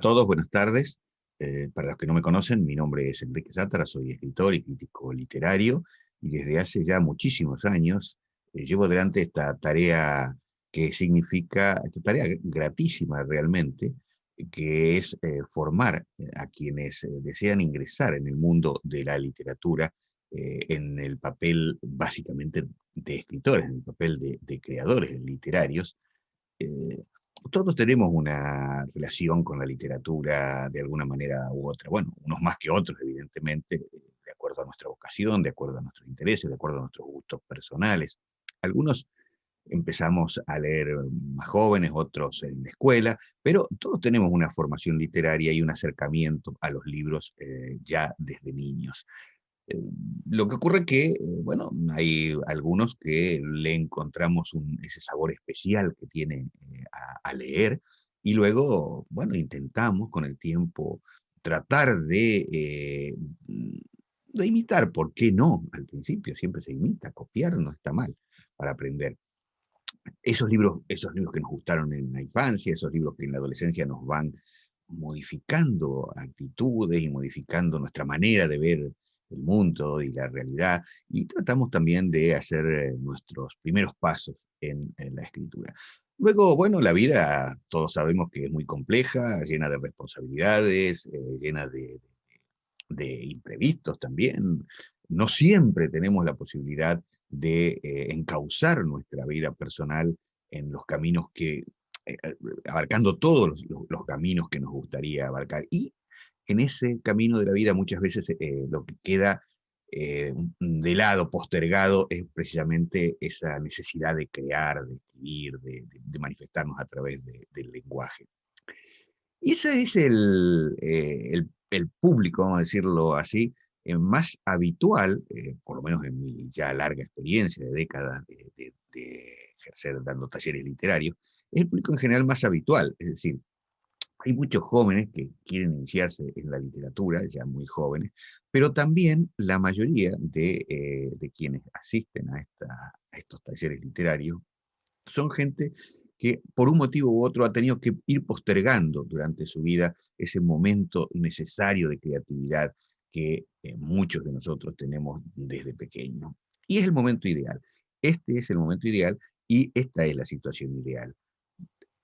todos, buenas tardes. Para los que no me conocen, mi nombre es Enrique Sátara, soy escritor y crítico literario, y desde hace ya muchísimos años llevo adelante esta tarea esta tarea gratísima realmente, que es formar a quienes desean ingresar en el mundo de la literatura, en el papel básicamente de escritores, en el papel de creadores literarios. eh, Todos tenemos una relación con la literatura de alguna manera u otra. Bueno, unos más que otros, evidentemente, de acuerdo a nuestra vocación, de acuerdo a nuestros intereses, de acuerdo a nuestros gustos personales. Algunos empezamos a leer más jóvenes, otros en la escuela, pero todos tenemos una formación literaria y un acercamiento a los libros ya desde niños. Eh, lo que ocurre que, bueno, hay algunos que le encontramos ese sabor especial que tiene a leer, y luego, bueno, intentamos con el tiempo tratar de imitar, ¿por qué no? Al principio siempre se imita, copiar no está mal para aprender. Esos libros que nos gustaron en la infancia, esos libros que en la adolescencia nos van modificando actitudes y modificando nuestra manera de ver el mundo y la realidad, y tratamos también de hacer nuestros primeros pasos en la escritura. Luego, bueno, la vida, todos sabemos que es muy compleja, llena de responsabilidades, llena de imprevistos también. No siempre tenemos la posibilidad de encauzar nuestra vida personal en los caminos abarcando todos los caminos que nos gustaría abarcar. Y en ese camino de la vida muchas veces lo que queda de lado, postergado, es precisamente esa necesidad de crear, de escribir, de manifestarnos a través del lenguaje. Y ese es el público, vamos a decirlo así, más habitual, por lo menos en mi ya larga experiencia de décadas de ejercer dando talleres literarios, es el público en general más habitual. Es decir, hay muchos jóvenes que quieren iniciarse en la literatura, ya muy jóvenes, pero también la mayoría de quienes asisten a estos talleres literarios son gente que por un motivo u otro ha tenido que ir postergando durante su vida ese momento necesario de creatividad que muchos de nosotros tenemos desde pequeños. Y es el momento ideal. Este es el momento ideal y esta es la situación ideal.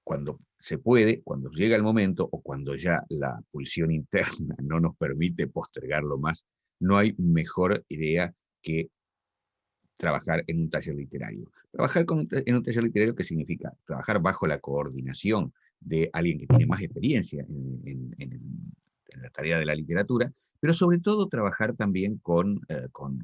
Cuando se puede, cuando llega el momento o cuando ya la pulsión interna no nos permite postergarlo más, no hay mejor idea que trabajar en un taller literario. Trabajar en un taller literario, ¿qué significa? Trabajar bajo la coordinación de alguien que tiene más experiencia en la tarea de la literatura, pero sobre todo trabajar también con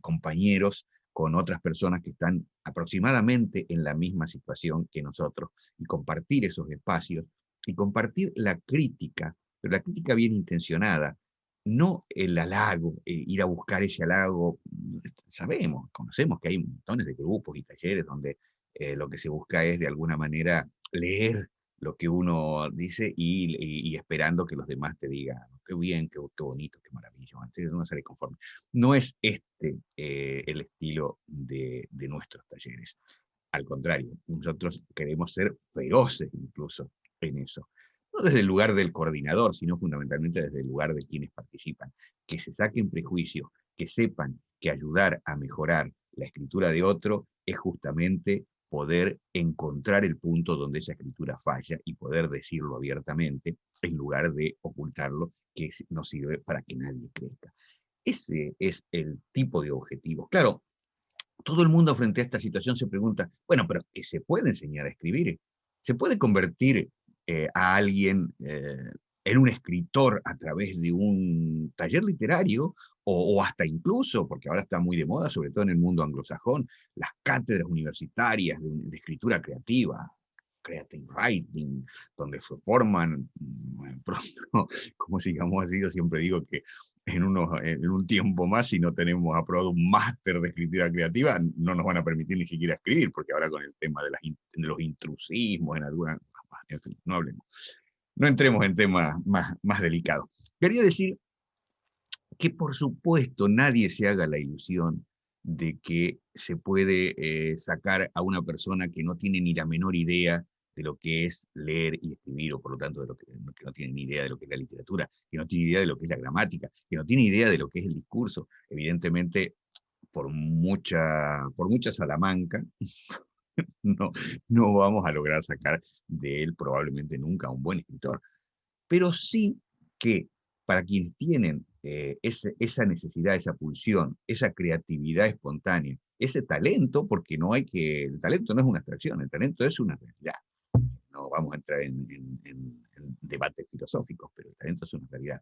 compañeros, con otras personas que están aproximadamente en la misma situación que nosotros, y compartir esos espacios y compartir la crítica, pero la crítica bien intencionada, no el halago, ir a buscar ese halago. Sabemos, conocemos que hay montones de grupos y talleres donde lo que se busca es de alguna manera leer lo que uno dice y esperando que los demás te digan, qué bien, qué bonito, qué maravilloso. Entonces uno sale conforme. No es este el estilo de nuestros talleres. Al contrario, nosotros queremos ser feroces incluso en eso. No desde el lugar del coordinador, sino fundamentalmente desde el lugar de quienes participan. Que se saquen prejuicios, que sepan que ayudar a mejorar la escritura de otro es justamente poder encontrar el punto donde esa escritura falla y poder decirlo abiertamente en lugar de ocultarlo, que no sirve para que nadie crezca. Ese es el tipo de objetivo. Claro, todo el mundo frente a esta situación se pregunta, bueno, pero ¿qué se puede enseñar a escribir? ¿Se puede convertir a alguien en un escritor a través de un taller literario o hasta incluso, porque ahora está muy de moda, sobre todo en el mundo anglosajón, las cátedras universitarias de escritura creativa, creative writing, donde se forman pronto, como sigamos así, yo siempre digo que en un tiempo más, si no tenemos aprobado un máster de escritura creativa, no nos van a permitir ni siquiera escribir, porque ahora con el tema de los intrusismos en alguna, en fin, no hablemos, no entremos en temas más delicados. Quería decir que por supuesto nadie se haga la ilusión de que se puede sacar a una persona que no tiene ni la menor idea de lo que es leer y escribir, o por lo tanto de lo que no tiene ni idea de lo que es la literatura, que no tiene idea de lo que es la gramática, que no tiene idea de lo que es el discurso. Evidentemente, por mucha Salamanca, no, no vamos a lograr sacar de él probablemente nunca un buen escritor. Pero sí que para quienes tienen esa necesidad, esa pulsión, esa creatividad espontánea, ese talento, porque el talento no es una abstracción, el talento es una realidad. No vamos a entrar en debates filosóficos, pero el talento es una realidad.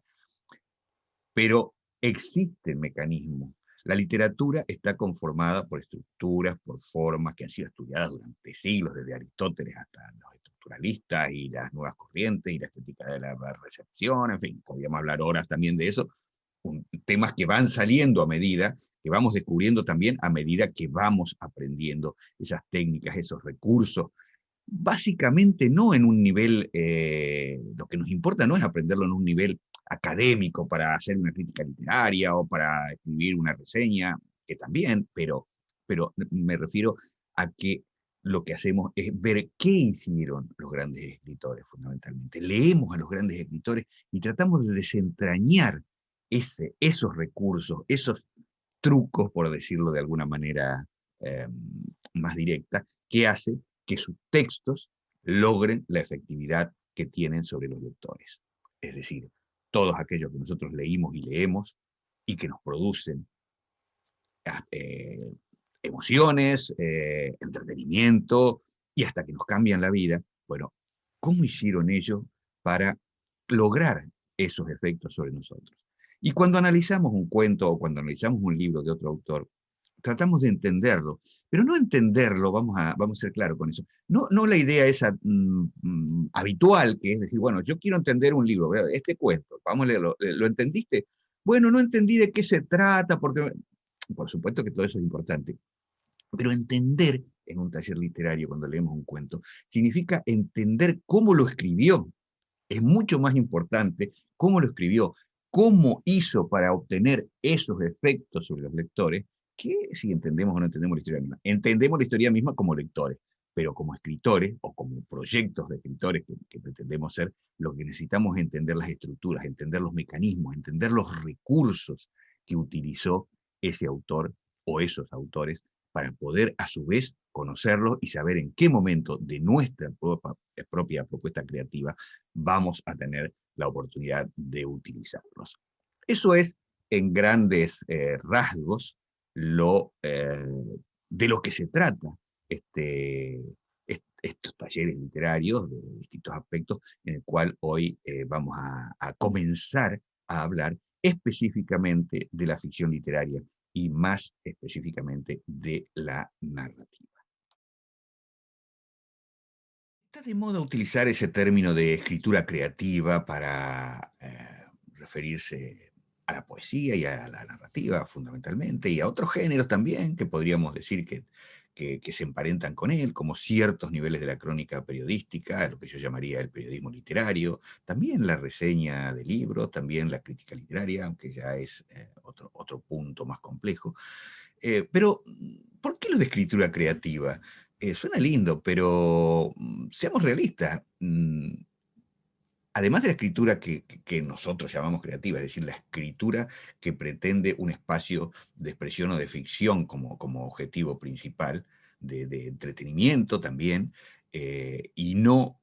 Pero existen mecanismos. La literatura está conformada por estructuras, por formas que han sido estudiadas durante siglos, desde Aristóteles hasta los estructuralistas y las nuevas corrientes y la estética de la recepción, en fin, podríamos hablar horas también de eso, temas que van saliendo a medida, que vamos descubriendo también a medida que vamos aprendiendo esas técnicas, esos recursos. Básicamente no en un nivel, lo que nos importa no es aprenderlo en un nivel académico para hacer una crítica literaria o para escribir una reseña, que también, pero me refiero a que lo que hacemos es ver qué hicieron los grandes escritores, fundamentalmente. Leemos a los grandes escritores y tratamos de desentrañar esos recursos, esos trucos, por decirlo de alguna manera eh, más directa, que hace que sus textos logren la efectividad que tienen sobre los lectores. Es decir, todos aquellos que nosotros leímos y leemos y que nos producen eh, emociones, entretenimiento y hasta que nos cambian la vida. Bueno, ¿cómo hicieron ellos para lograr esos efectos sobre nosotros? Y cuando analizamos un cuento o cuando analizamos un libro de otro autor, tratamos de entenderlo, pero no entenderlo, vamos a ser claros con eso, no la idea esa habitual, que es decir, bueno, yo quiero entender un libro, este cuento, vamos a leerlo, ¿lo entendiste? Bueno, no entendí de qué se trata, porque por supuesto que todo eso es importante, pero entender en un taller literario, cuando leemos un cuento, significa entender cómo lo escribió. Es mucho más importante cómo lo escribió, cómo hizo para obtener esos efectos sobre los lectores, que si entendemos o no entendemos la historia misma. Entendemos la historia misma como lectores, pero como escritores o como proyectos de escritores que pretendemos ser, lo que necesitamos es entender las estructuras, entender los mecanismos, entender los recursos que utilizó ese autor o esos autores para poder a su vez conocerlos y saber en qué momento de nuestra propia propuesta creativa vamos a tener la oportunidad de utilizarlos. Eso es, en grandes rasgos, de lo que se trata estos talleres literarios de distintos aspectos, en el cual hoy vamos a comenzar a hablar específicamente de la ficción literaria y más específicamente de la narrativa. Está de moda utilizar ese término de escritura creativa para referirse a la poesía y a la narrativa fundamentalmente, y a otros géneros también que podríamos decir que se emparentan con él, como ciertos niveles de la crónica periodística, lo que yo llamaría el periodismo literario, también la reseña de libros, también la crítica literaria, aunque ya es otro punto más complejo. Pero, ¿por qué lo de escritura creativa? Suena lindo, pero seamos realistas. Además de la escritura que nosotros llamamos creativa, es decir, la escritura que pretende un espacio de expresión o de ficción como objetivo principal, de entretenimiento también, y no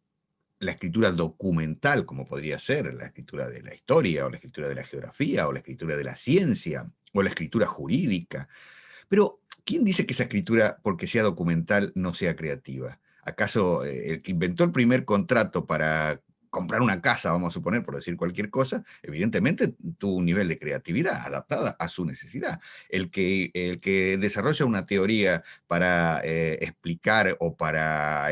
la escritura documental, como podría ser la escritura de la historia, o la escritura de la geografía, o la escritura de la ciencia, o la escritura jurídica. Pero, ¿quién dice que esa escritura, porque sea documental, no sea creativa? ¿Acaso el que inventó el primer contrato para comprar una casa, vamos a suponer, por decir cualquier cosa, evidentemente tuvo un nivel de creatividad adaptada a su necesidad? El que desarrolla una teoría para explicar o para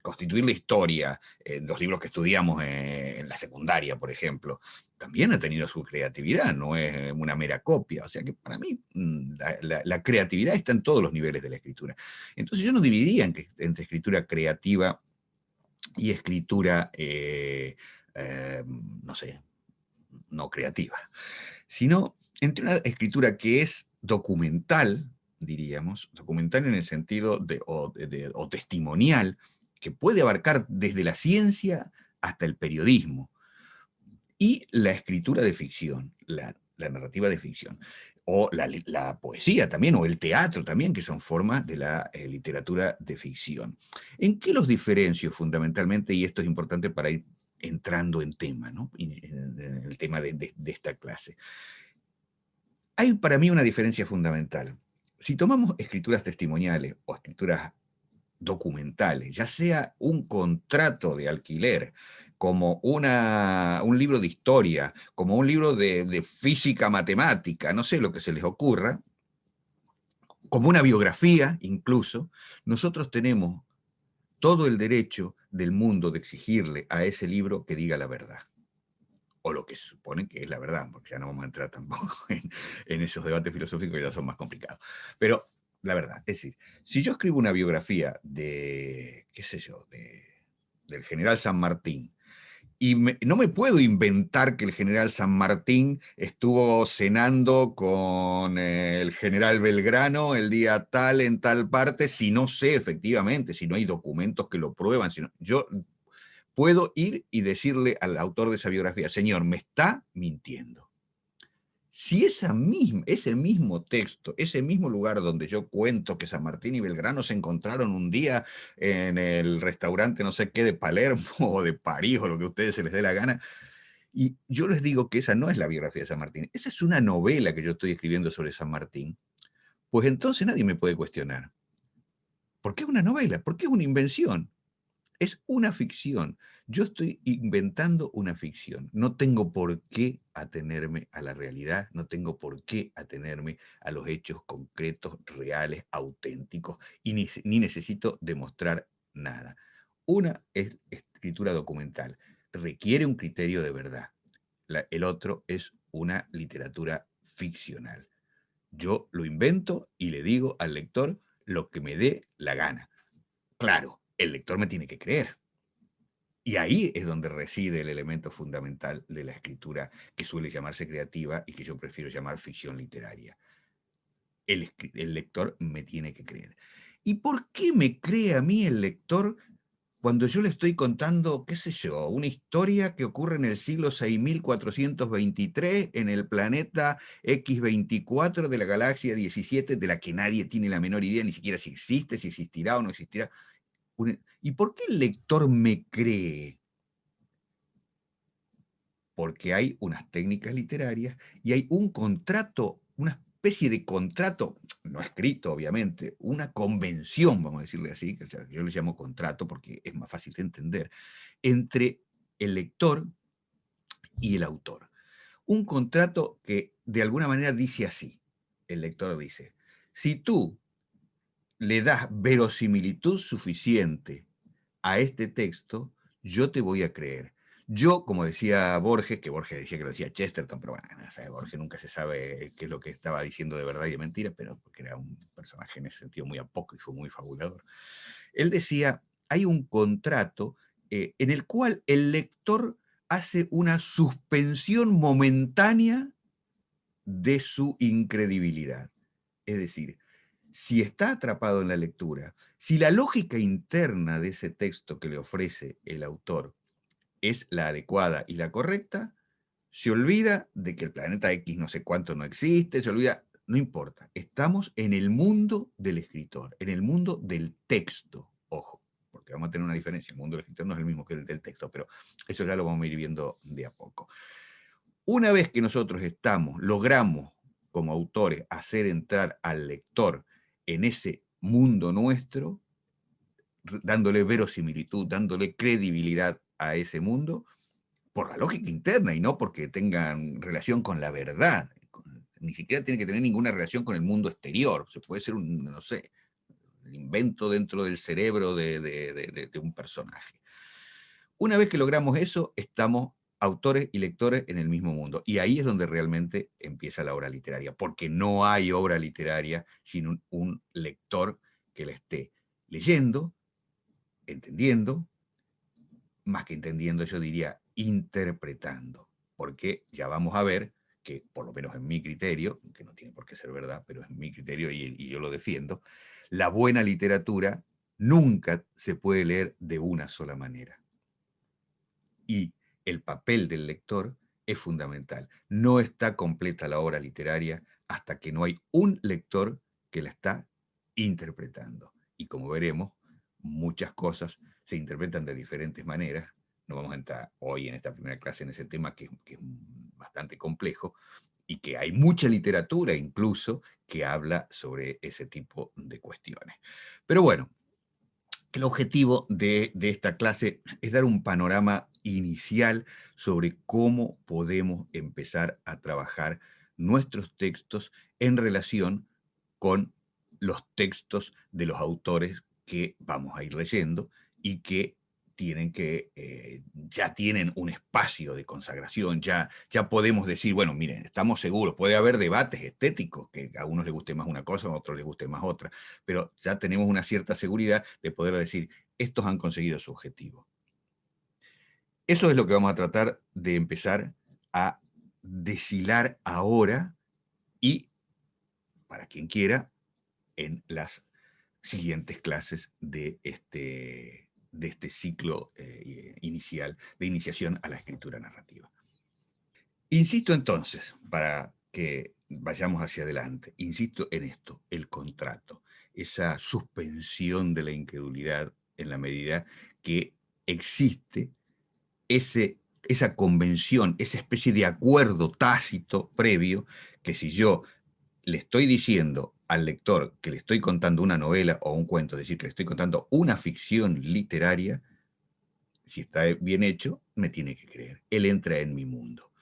constituir la historia, los libros que estudiamos en la secundaria, por ejemplo, también ha tenido su creatividad, no es una mera copia. O sea que para mí la creatividad está en todos los niveles de la escritura. Entonces yo no dividiría entre escritura creativa y escritura, no sé, no creativa, sino entre una escritura que es documental, diríamos, documental en el sentido o testimonial, que puede abarcar desde la ciencia hasta el periodismo, y la escritura de ficción, la narrativa de ficción, o la poesía también, o el teatro también, que son formas de la literatura de ficción. ¿En qué los diferencio fundamentalmente? Y esto es importante para ir entrando en tema, ¿no? En el tema de esta clase. Hay para mí una diferencia fundamental. Si tomamos escrituras testimoniales o escrituras documentales, ya sea un contrato de alquiler, como un libro de historia, como un libro de física matemática, no sé lo que se les ocurra, como una biografía incluso, nosotros tenemos todo el derecho del mundo de exigirle a ese libro que diga la verdad, o lo que se supone que es la verdad, porque ya no vamos a entrar tampoco en esos debates filosóficos que ya son más complicados. Pero la verdad, es decir, si yo escribo una biografía de, qué sé yo, del general San Martín, y no me puedo inventar que el general San Martín estuvo cenando con el general Belgrano el día tal en tal parte, si no sé efectivamente, si no hay documentos que lo prueban. Yo puedo ir y decirle al autor de esa biografía, señor, me está mintiendo. Si ese mismo texto, ese mismo lugar donde yo cuento que San Martín y Belgrano se encontraron un día en el restaurante no sé qué de Palermo o de París o lo que a ustedes se les dé la gana, y yo les digo que esa no es la biografía de San Martín, esa es una novela que yo estoy escribiendo sobre San Martín, pues entonces nadie me puede cuestionar. ¿Por qué es una novela? ¿Por qué es una invención? Es una ficción. Yo estoy inventando una ficción. No tengo por qué atenerme a la realidad, no tengo por qué atenerme a los hechos concretos, reales, auténticos, y ni necesito demostrar nada. Una es escritura documental, requiere un criterio de verdad. El otro es una literatura ficcional. Yo lo invento y le digo al lector lo que me dé la gana. Claro, el lector me tiene que creer. Y ahí es donde reside el elemento fundamental de la escritura que suele llamarse creativa y que yo prefiero llamar ficción literaria. El lector me tiene que creer. ¿Y por qué me cree a mí el lector cuando yo le estoy contando, qué sé yo, una historia que ocurre en el siglo 6423 en el planeta X24 de la galaxia 17, de la que nadie tiene la menor idea, ni siquiera si existe, si existirá o no existirá? ¿Y por qué el lector me cree? Porque hay unas técnicas literarias y hay un contrato, una especie de contrato, no escrito obviamente, una convención, vamos a decirle así, que yo le llamo contrato porque es más fácil de entender, entre el lector y el autor. Un contrato que de alguna manera dice así, el lector dice, si tú le das verosimilitud suficiente a este texto, yo te voy a creer. Yo, como decía Borges, que Borges decía que lo decía Chesterton, pero bueno, o sea, Borges nunca se sabe qué es lo que estaba diciendo de verdad y de mentira, pero porque era un personaje en ese sentido muy apócrifo, muy fabulador. Él decía, hay un contrato en el cual el lector hace una suspensión momentánea de su incredibilidad. Es decir, si está atrapado en la lectura, si la lógica interna de ese texto que le ofrece el autor es la adecuada y la correcta, se olvida de que el planeta X no sé cuánto no existe, se olvida, no importa, estamos en el mundo del escritor, en el mundo del texto, ojo, porque vamos a tener una diferencia, el mundo del escritor no es el mismo que el del texto, pero eso ya lo vamos a ir viendo de a poco. Una vez que nosotros logramos como autores hacer entrar al lector en ese mundo nuestro, dándole verosimilitud, dándole credibilidad a ese mundo, por la lógica interna y no porque tengan relación con la verdad. Ni siquiera tiene que tener ninguna relación con el mundo exterior. Se puede ser un, no sé, el invento dentro del cerebro de un personaje. Una vez que logramos eso, estamos autores y lectores en el mismo mundo. Y ahí es donde realmente empieza la obra literaria, porque no hay obra literaria sin un lector que la esté leyendo, entendiendo, más que entendiendo, yo diría interpretando, porque ya vamos a ver que, por lo menos en mi criterio, que no tiene por qué ser verdad, pero es mi criterio y yo lo defiendo, la buena literatura nunca se puede leer de una sola manera. Y el papel del lector es fundamental. No está completa la obra literaria hasta que no hay un lector que la está interpretando. Y como veremos, muchas cosas se interpretan de diferentes maneras. No vamos a entrar hoy en esta primera clase en ese tema que es bastante complejo y que hay mucha literatura incluso que habla sobre ese tipo de cuestiones. Pero bueno, el objetivo de esta clase es dar un panorama inicial sobre cómo podemos empezar a trabajar nuestros textos en relación con los textos de los autores que vamos a ir leyendo y que ya tienen un espacio de consagración, ya podemos decir, bueno, miren, estamos seguros, puede haber debates estéticos, que a unos les guste más una cosa, a otros les guste más otra, pero ya tenemos una cierta seguridad de poder decir, estos han conseguido su objetivo. Eso es lo que vamos a tratar de empezar a deshilar ahora y, para quien quiera, en las siguientes clases de este ciclo inicial de iniciación a la escritura narrativa. Insisto entonces, para que vayamos hacia adelante, insisto en esto, el contrato, esa suspensión de la incredulidad en la medida que existe esa convención, esa especie de acuerdo tácito previo, que si yo le estoy diciendo al lector que le estoy contando una novela o un cuento, es decir, que le estoy contando una ficción literaria, si está bien hecho, me tiene que creer. Él entra en mi mundo.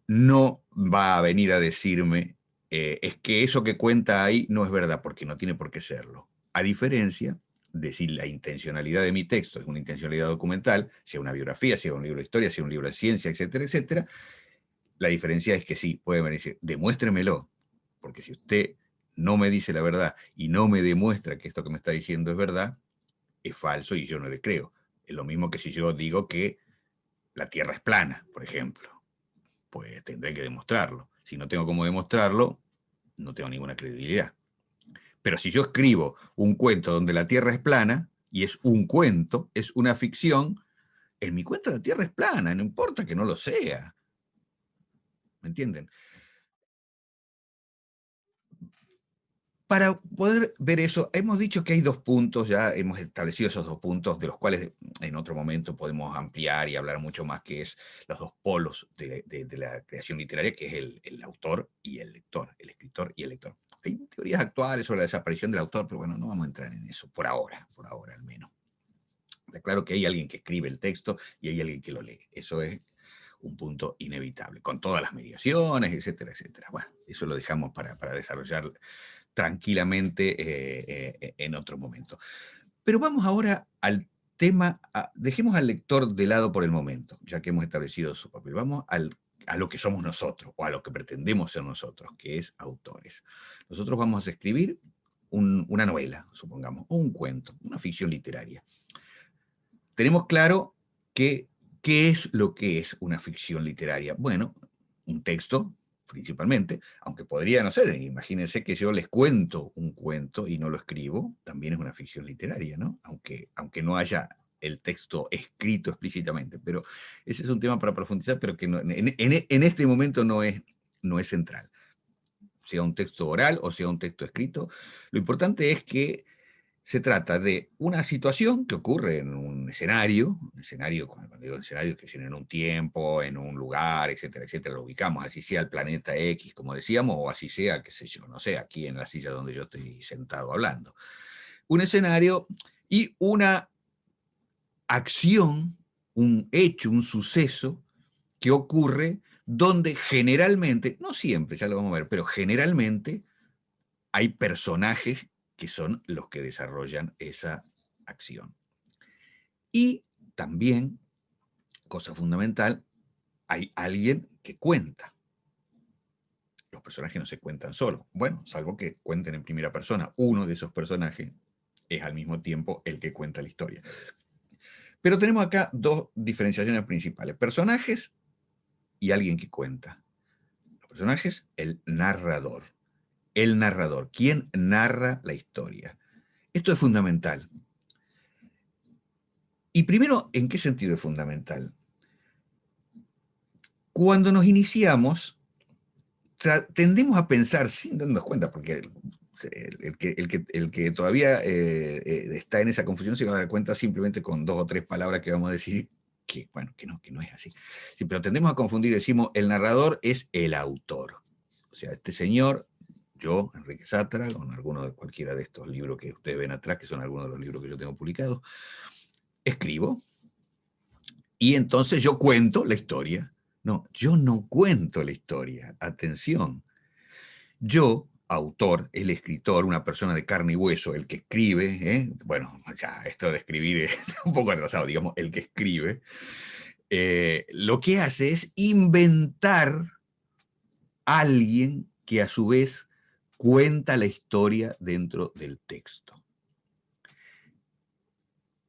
No va a venir a decirme, es que eso que cuenta ahí no es verdad, porque no tiene por qué serlo. A diferencia de si la intencionalidad de mi texto es una intencionalidad documental, sea una biografía, sea un libro de historia, sea un libro de ciencia, etcétera, etcétera, la diferencia es que sí, puede venir y decir, demuéstremelo, porque si usted no me dice la verdad y no me demuestra que esto que me está diciendo es verdad, es falso y yo no le creo. Es lo mismo que si yo digo que la Tierra es plana, por ejemplo, pues tendré que demostrarlo. Si no tengo cómo demostrarlo, no tengo ninguna credibilidad. Pero si yo escribo un cuento donde la Tierra es plana, y es un cuento, es una ficción, en mi cuento la Tierra es plana, no importa que no lo sea. ¿Me entienden? Para poder ver eso, hemos dicho que hay dos puntos, ya hemos establecido esos dos puntos, de los cuales en otro momento podemos ampliar y hablar mucho más, que es los dos polos de la creación literaria, que es el autor y el lector, el escritor y el lector. Hay teorías actuales sobre la desaparición del autor, pero bueno, no vamos a entrar en eso, por ahora al menos. Está claro que hay alguien que escribe el texto y hay alguien que lo lee. Eso es un punto inevitable, con todas las mediaciones, etcétera, etcétera. Bueno, eso lo dejamos para desarrollar tranquilamente en otro momento. Pero vamos ahora al tema, dejemos al lector de lado por el momento, ya que hemos establecido su papel. Vamos a lo que somos nosotros, o a lo que pretendemos ser nosotros, que es autores. Nosotros vamos a escribir una novela, supongamos, o un cuento, una ficción literaria. Tenemos claro que, ¿qué es lo que es una ficción literaria? Bueno, un texto, principalmente, aunque podría, no sé, imagínense que yo les cuento un cuento y no lo escribo, también es una ficción literaria, ¿no? Aunque no haya el texto escrito explícitamente, pero ese es un tema para profundizar, pero que en este momento no es central, sea un texto oral o sea un texto escrito. Lo importante es que se trata de una situación que ocurre en un escenario, cuando digo escenario, que es en un tiempo, en un lugar, etcétera, etcétera, lo ubicamos, así sea el planeta X, como decíamos, o así sea, qué sé yo, no sé, aquí en la silla donde yo estoy sentado hablando. Un escenario y una acción, un hecho, un suceso que ocurre donde generalmente, no siempre, ya lo vamos a ver, pero generalmente hay personajes que son los que desarrollan esa acción. Y también, cosa fundamental, hay alguien que cuenta. Los personajes no se cuentan solos. Bueno, salvo que cuenten en primera persona. Uno de esos personajes es al mismo tiempo el que cuenta la historia. Pero tenemos acá dos diferenciaciones principales. Personajes y alguien que cuenta. Los personajes, el narrador. El narrador, quien narra la historia. Esto es fundamental. Y primero, ¿en qué sentido es fundamental? Cuando nos iniciamos, tendemos a pensar, sin darnos cuenta, porque el que todavía está en esa confusión se va a dar cuenta simplemente con 2 o 3 palabras que vamos a decir, que, bueno, que no es así. Sí, pero tendemos a confundir, decimos, el narrador es el autor. O sea, este señor, yo, Enrique Satra, con alguno de cualquiera de estos libros que ustedes ven atrás, que son algunos de los libros que yo tengo publicados, escribo, y entonces yo cuento la historia. No, yo no cuento la historia, atención. Yo, autor, el escritor, una persona de carne y hueso, el que escribe, bueno, ya esto de escribir es un poco atrasado, digamos, el que escribe, lo que hace es inventar a alguien que a su vez cuenta la historia dentro del texto.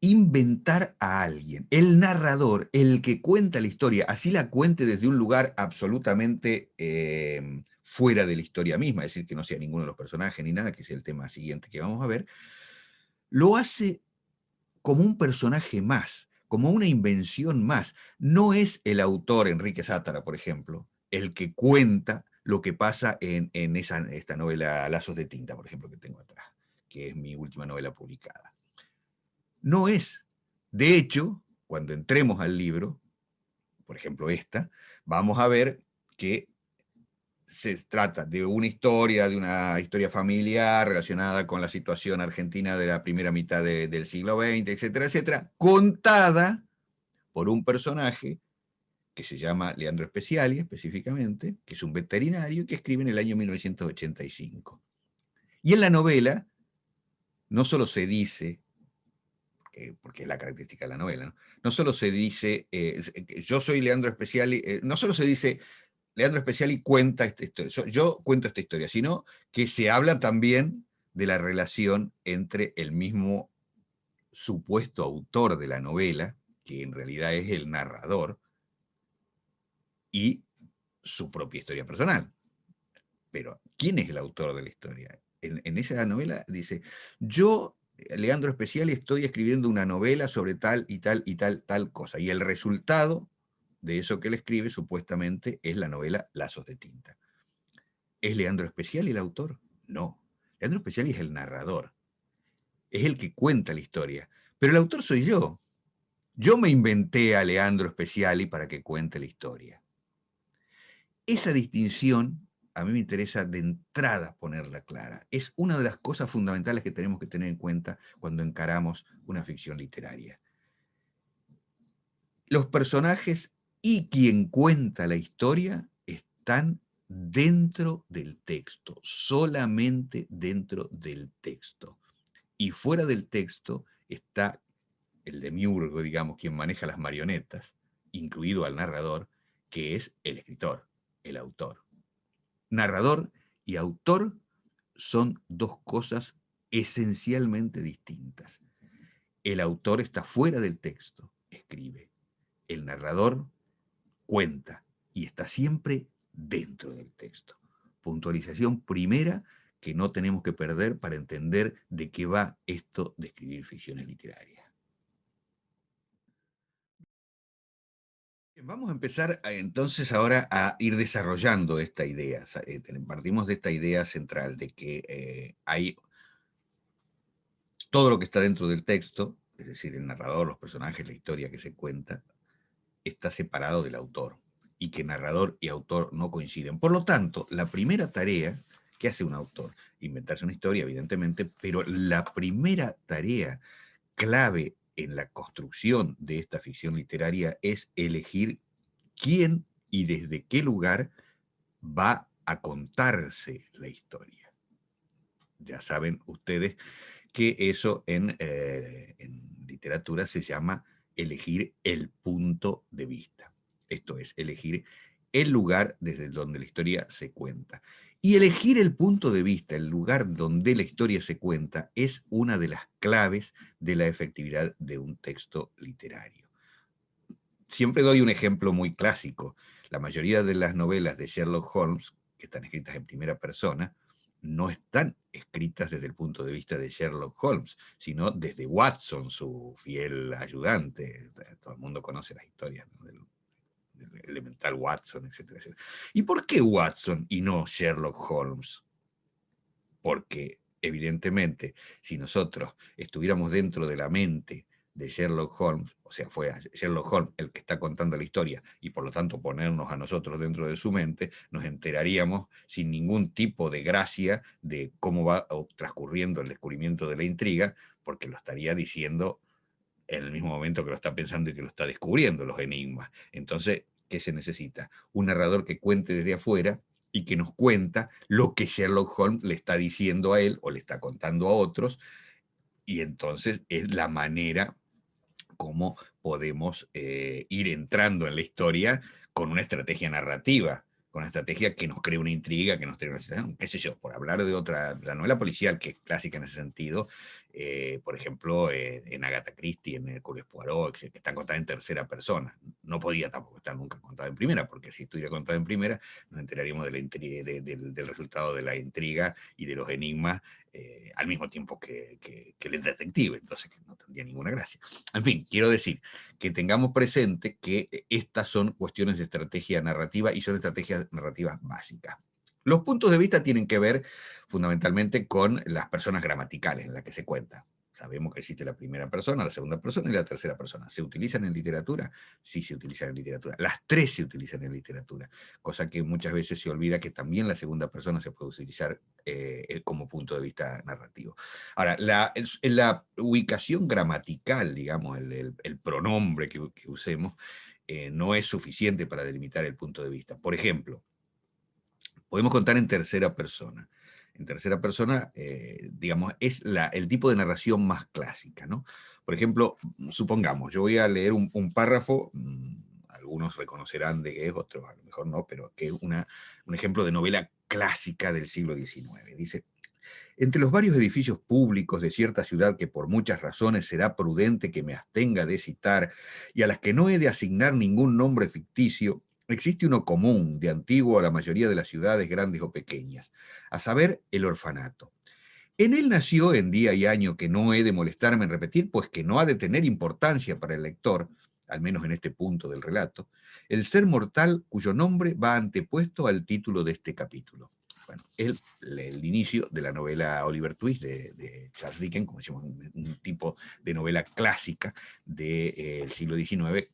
Inventar a alguien, el narrador, el que cuenta la historia, así la cuente desde un lugar absolutamente fuera de la historia misma, es decir, que no sea ninguno de los personajes ni nada, que es el tema siguiente que vamos a ver, lo hace como un personaje más, como una invención más. No es el autor, Enrique Sátara, por ejemplo, el que cuenta lo que pasa en esta novela Lazos de Tinta, por ejemplo, que tengo atrás, que es mi última novela publicada. No es. De hecho, cuando entremos al libro, por ejemplo esta, vamos a ver que se trata de una historia familiar relacionada con la situación argentina de la primera mitad del siglo XX, etcétera, etcétera, contada por un personaje que se llama Leandro Speciali, específicamente, que es un veterinario que escribe en el año 1985. Y en la novela no solo se dice, porque es la característica de la novela, ¿no? No solo se dice, yo soy Leandro Speciali, no solo se dice, Leandro Speciali cuenta esta historia, yo cuento esta historia, sino que se habla también de la relación entre el mismo supuesto autor de la novela, que en realidad es el narrador, y su propia historia personal. Pero, ¿quién es el autor de la historia? En esa novela dice, yo, Leandro Speciali, estoy escribiendo una novela sobre tal y tal y tal cosa. Y el resultado de eso que él escribe, supuestamente, es la novela Lazos de Tinta. ¿Es Leandro Speciali el autor? No. Leandro Speciali es el narrador. Es el que cuenta la historia. Pero el autor soy yo. Yo me inventé a Leandro Speciali para que cuente la historia. Esa distinción a mí me interesa de entrada ponerla clara. Es una de las cosas fundamentales que tenemos que tener en cuenta cuando encaramos una ficción literaria. Los personajes y quien cuenta la historia están dentro del texto, solamente dentro del texto. Y fuera del texto está el demiurgo, digamos, quien maneja las marionetas, incluido al narrador, que es el escritor, el autor. Narrador y autor son dos cosas esencialmente distintas. El autor está fuera del texto, escribe. El narrador cuenta y está siempre dentro del texto. Puntualización primera que no tenemos que perder para entender de qué va esto de escribir ficciones literarias. Vamos a empezar entonces ahora a ir desarrollando esta idea. Partimos de esta idea central de que hay todo lo que está dentro del texto, es decir, el narrador, los personajes, la historia que se cuenta, está separado del autor y que narrador y autor no coinciden. Por lo tanto, la primera tarea que hace un autor, inventarse una historia, evidentemente, pero la primera tarea clave en la construcción de esta ficción literaria es elegir quién y desde qué lugar va a contarse la historia. Ya saben ustedes que eso en literatura se llama elegir el punto de vista. Esto es, elegir el lugar desde donde la historia se cuenta. Y elegir el punto de vista, el lugar donde la historia se cuenta, es una de las claves de la efectividad de un texto literario. Siempre doy un ejemplo muy clásico. La mayoría de las novelas de Sherlock Holmes, que están escritas en primera persona, no están escritas desde el punto de vista de Sherlock Holmes, sino desde Watson, su fiel ayudante. Todo el mundo conoce las historias, ¿no?, del elemental Watson, etcétera, etcétera. ¿Y por qué Watson y no Sherlock Holmes? Porque, evidentemente, si nosotros estuviéramos dentro de la mente de Sherlock Holmes, o sea, fue Sherlock Holmes el que está contando la historia, y por lo tanto ponernos a nosotros dentro de su mente, nos enteraríamos sin ningún tipo de gracia de cómo va transcurriendo el descubrimiento de la intriga, porque lo estaría diciendo en el mismo momento que lo está pensando y que lo está descubriendo, los enigmas. Entonces, ¿qué se necesita? Un narrador que cuente desde afuera y que nos cuenta lo que Sherlock Holmes le está diciendo a él o le está contando a otros, y entonces es la manera como podemos ir entrando en la historia con una estrategia narrativa, con una estrategia que nos cree una intriga, que nos cree una situación, qué sé yo, por hablar de otra, la novela policial, que es clásica en ese sentido, por ejemplo, en Agatha Christie, en Hércules Poirot, que están contadas en tercera persona. No podía tampoco estar nunca contada en primera, porque si estuviera contada en primera, nos enteraríamos de la del resultado de la intriga y de los enigmas al mismo tiempo que el detective, entonces no tendría ninguna gracia. En fin, quiero decir que tengamos presente que estas son cuestiones de estrategia narrativa y son estrategias narrativas básicas. Los puntos de vista tienen que ver fundamentalmente con las personas gramaticales en las que se cuenta. Sabemos que existe la primera persona, la segunda persona y la tercera persona. ¿Se utilizan en literatura? Sí, se utilizan en literatura. Las tres se utilizan en literatura, cosa que muchas veces se olvida que también la segunda persona se puede utilizar como punto de vista narrativo. Ahora, en la ubicación gramatical, digamos, el pronombre que usemos, no es suficiente para delimitar el punto de vista. Por ejemplo, podemos contar en tercera persona. En tercera persona, digamos, es el tipo de narración más clásica, ¿no? Por ejemplo, supongamos, yo voy a leer un párrafo, algunos reconocerán de qué es, otros a lo mejor no, pero que es un ejemplo de novela clásica del siglo XIX. Dice: entre los varios edificios públicos de cierta ciudad que por muchas razones será prudente que me abstenga de citar y a las que no he de asignar ningún nombre ficticio, existe uno común, de antiguo a la mayoría de las ciudades grandes o pequeñas, a saber, el orfanato. En él nació en día y año que no he de molestarme en repetir, pues que no ha de tener importancia para el lector, al menos en este punto del relato, el ser mortal cuyo nombre va antepuesto al título de este capítulo. Bueno, el inicio de la novela Oliver Twist de Charles Dickens, como decimos, un tipo de novela clásica del siglo XIX,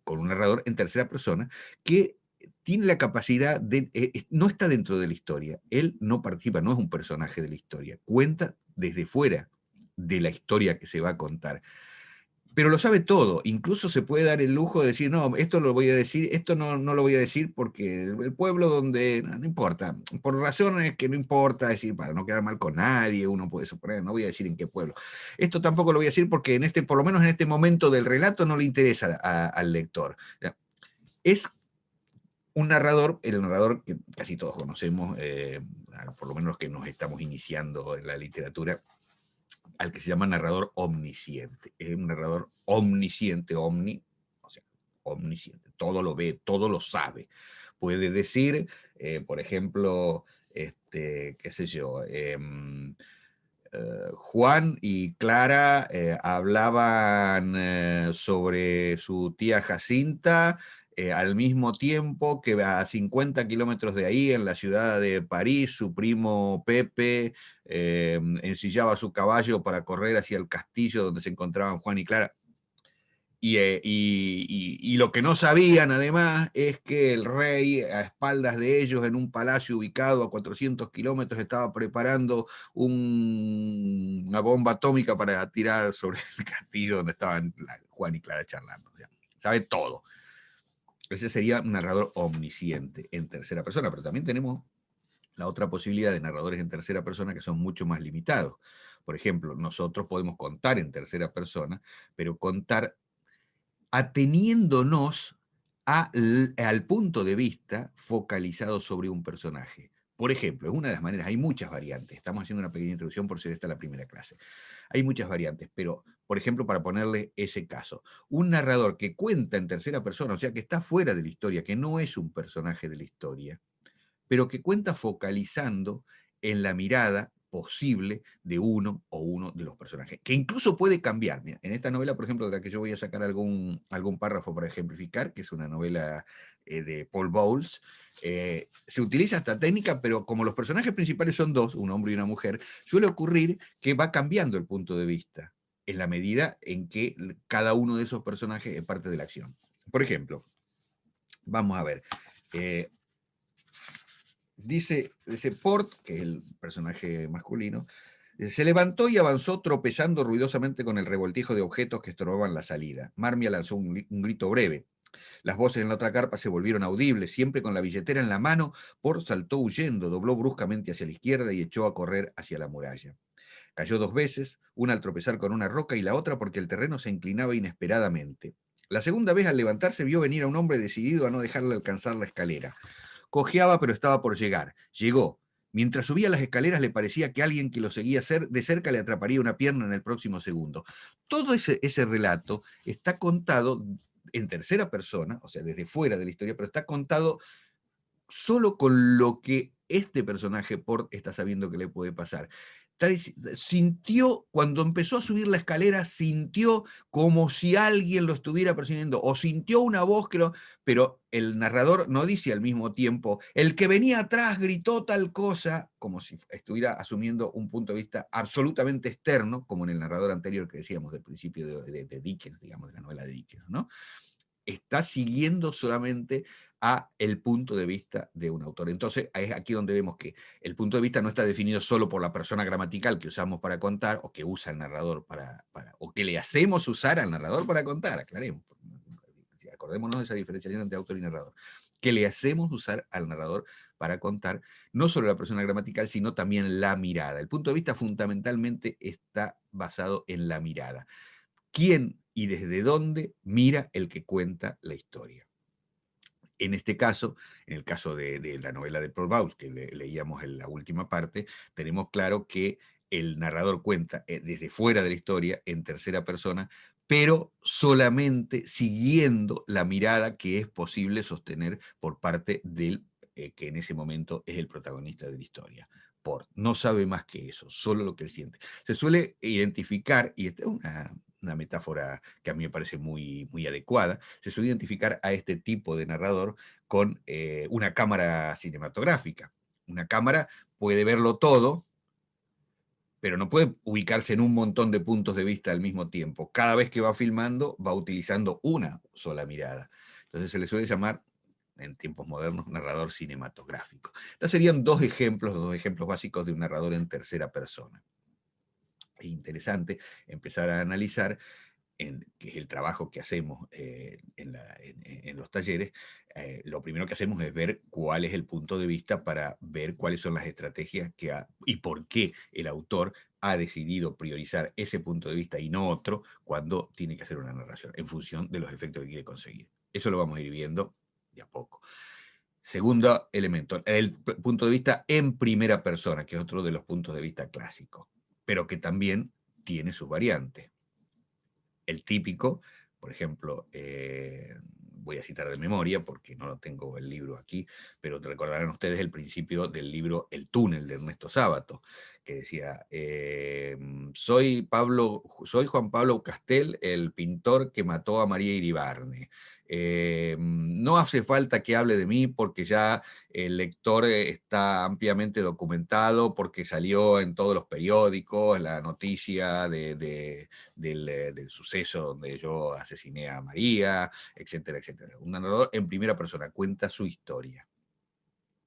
con un narrador en tercera persona que tiene la capacidad de, no está dentro de la historia, él no participa, no es un personaje de la historia, cuenta desde fuera de la historia que se va a contar, pero lo sabe todo, incluso se puede dar el lujo de decir, no, esto lo voy a decir, esto no lo voy a decir porque el pueblo donde, no importa, por razones que no importa, decir, para no quedar mal con nadie, uno puede suponer, no voy a decir en qué pueblo. Esto tampoco lo voy a decir porque por lo menos en este momento del relato no le interesa al lector. Es un narrador, el narrador que casi todos conocemos, por lo menos los que nos estamos iniciando en la literatura, al que se llama narrador omnisciente. Es un narrador omnisciente, o sea, omnisciente, todo lo ve, todo lo sabe. Puede decir, por ejemplo, qué sé yo, Juan y Clara hablaban sobre su tía Jacinta al mismo tiempo que a 50 kilómetros de ahí, en la ciudad de París, su primo Pepe ensillaba su caballo para correr hacia el castillo donde se encontraban Juan y Clara. Y lo que no sabían además es que el rey, a espaldas de ellos, en un palacio ubicado a 400 kilómetros, estaba preparando una bomba atómica para tirar sobre el castillo donde estaban Juan y Clara charlando. O sea, sabe todo. Ese sería un narrador omnisciente en tercera persona, pero también tenemos la otra posibilidad de narradores en tercera persona que son mucho más limitados. Por ejemplo, nosotros podemos contar en tercera persona, pero contar ateniéndonos al punto de vista focalizado sobre un personaje. Por ejemplo, es una de las maneras, hay muchas variantes, estamos haciendo una pequeña introducción por si esta es la primera clase. Hay muchas variantes, pero, por ejemplo, para ponerle ese caso, un narrador que cuenta en tercera persona, o sea, que está fuera de la historia, que no es un personaje de la historia, pero que cuenta focalizando en la mirada posible de uno de los personajes, que incluso puede cambiar. Mira, en esta novela, por ejemplo, de la que yo voy a sacar algún párrafo para ejemplificar, que es una novela de Paul Bowles, se utiliza esta técnica, pero como los personajes principales son dos, un hombre y una mujer, suele ocurrir que va cambiando el punto de vista en la medida en que cada uno de esos personajes es parte de la acción. Por ejemplo, vamos a ver, dice Port, que es el personaje masculino, se levantó y avanzó tropezando ruidosamente con el revoltijo de objetos que estorbaban la salida. Marmia lanzó un grito breve. Las voces en la otra carpa se volvieron audibles. Siempre con la billetera en la mano, Port saltó huyendo, dobló bruscamente hacia la izquierda y echó a correr hacia la muralla. Cayó 2 veces, una al tropezar con una roca y la otra porque el terreno se inclinaba inesperadamente. La segunda vez, al levantarse, vio venir a un hombre decidido a no dejarle alcanzar la escalera. Cojeaba, pero estaba por llegar. Llegó. Mientras subía las escaleras le parecía que alguien que lo seguía de cerca le atraparía una pierna en el próximo segundo. Todo ese relato está contado en tercera persona, o sea, desde fuera de la historia, pero está contado solo con lo que este personaje Port está sabiendo que le puede pasar. Sintió, cuando empezó a subir la escalera, sintió como si alguien lo estuviera persiguiendo, o sintió una voz, pero el narrador no dice al mismo tiempo, el que venía atrás gritó tal cosa, como si estuviera asumiendo un punto de vista absolutamente externo, como en el narrador anterior que decíamos del principio de Dickens, digamos, de la novela de Dickens, ¿no? Está siguiendo solamente a el punto de vista de un autor. Entonces, es aquí donde vemos que el punto de vista no está definido solo por la persona gramatical que usamos para contar, o que usa el narrador o que le hacemos usar al narrador para contar, aclaremos. Acordémonos de esa diferenciación entre autor y narrador. Que le hacemos usar al narrador para contar no solo la persona gramatical, sino también la mirada. El punto de vista fundamentalmente está basado en la mirada. ¿Quién y desde dónde mira el que cuenta la historia? En este caso, en el caso de la novela de Paul Bowles, que leíamos en la última parte, tenemos claro que el narrador cuenta desde fuera de la historia, en tercera persona, pero solamente siguiendo la mirada que es posible sostener por parte del que en ese momento es el protagonista de la historia. No sabe más que eso, solo lo que él siente. Se suele identificar, y esta es una metáfora que a mí me parece muy, muy adecuada, se suele identificar a este tipo de narrador con una cámara cinematográfica. Una cámara puede verlo todo, pero no puede ubicarse en un montón de puntos de vista al mismo tiempo. Cada vez que va filmando, va utilizando una sola mirada. Entonces se le suele llamar, en tiempos modernos, narrador cinematográfico. Estos serían dos ejemplos básicos de un narrador en tercera persona. Es interesante empezar a analizar, que es el trabajo que hacemos en los talleres. Lo primero que hacemos es ver cuál es el punto de vista para ver cuáles son las estrategias y por qué el autor ha decidido priorizar ese punto de vista y no otro cuando tiene que hacer una narración, en función de los efectos que quiere conseguir. Eso lo vamos a ir viendo de a poco. Segundo elemento, el punto de vista en primera persona, que es otro de los puntos de vista clásicos, pero que también tiene sus variantes. El típico, por ejemplo, voy a citar de memoria porque no lo tengo el libro aquí, pero te recordarán ustedes el principio del libro El túnel de Ernesto Sábato, que decía, soy Juan Pablo Castel, el pintor que mató a María Iribarne. No hace falta que hable de mí porque ya el lector está ampliamente documentado, porque salió en todos los periódicos la noticia del suceso donde yo asesiné a María, etcétera, etcétera. Un narrador en primera persona cuenta su historia.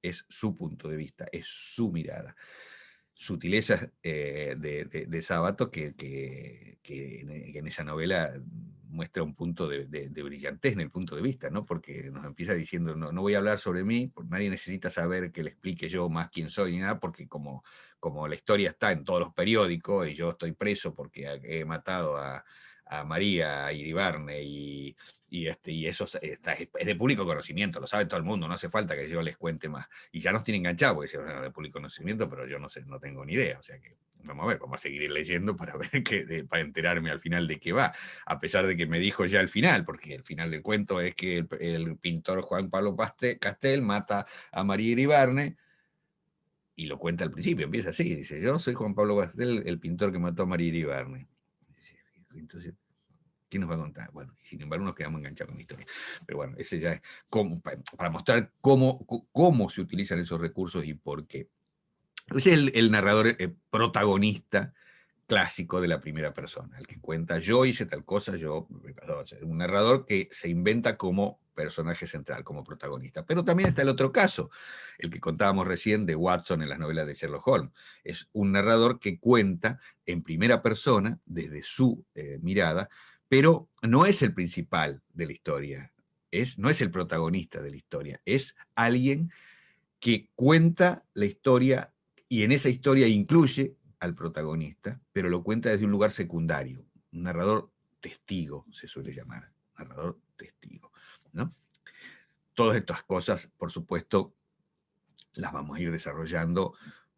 Es su punto de vista, es su mirada. Sutilezas de Sábato que en esa novela muestra un punto de brillantez en el punto de vista, ¿no? Porque nos empieza diciendo, no voy a hablar sobre mí, porque nadie necesita saber que le explique yo más quién soy ni nada, porque como la historia está en todos los periódicos y yo estoy preso porque he matado a María Iribarne y eso es de público conocimiento, lo sabe todo el mundo, no hace falta que yo les cuente más. Y ya nos tienen enganchados, porque dicen, de público conocimiento, pero yo no sé, no tengo ni idea. O sea que vamos a ver, vamos a seguir leyendo para ver para enterarme al final de qué va. A pesar de que me dijo ya al final, porque el final del cuento es que el pintor Juan Pablo Castel mata a María Iribarne, y lo cuenta al principio, empieza así, dice, yo soy Juan Pablo Bastel, el pintor que mató a María Iribarne. Entonces, ¿quién nos va a contar? Bueno, y sin embargo nos quedamos enganchados con la historia. Pero bueno, ese ya es como, para mostrar cómo se utilizan esos recursos y por qué. Ese es el narrador protagonista clásico de la primera persona, el que cuenta yo hice tal cosa, un narrador que se inventa como personaje central, como protagonista. Pero también está el otro caso, el que contábamos recién de Watson en las novelas de Sherlock Holmes. Es un narrador que cuenta en primera persona, desde su mirada, pero no es el principal de la historia, no es el protagonista de la historia, es alguien que cuenta la historia y en esa historia incluye al protagonista, pero lo cuenta desde un lugar secundario, un narrador testigo se suele llamar, narrador testigo, ¿no? Todas estas cosas, por supuesto, las vamos a ir desarrollando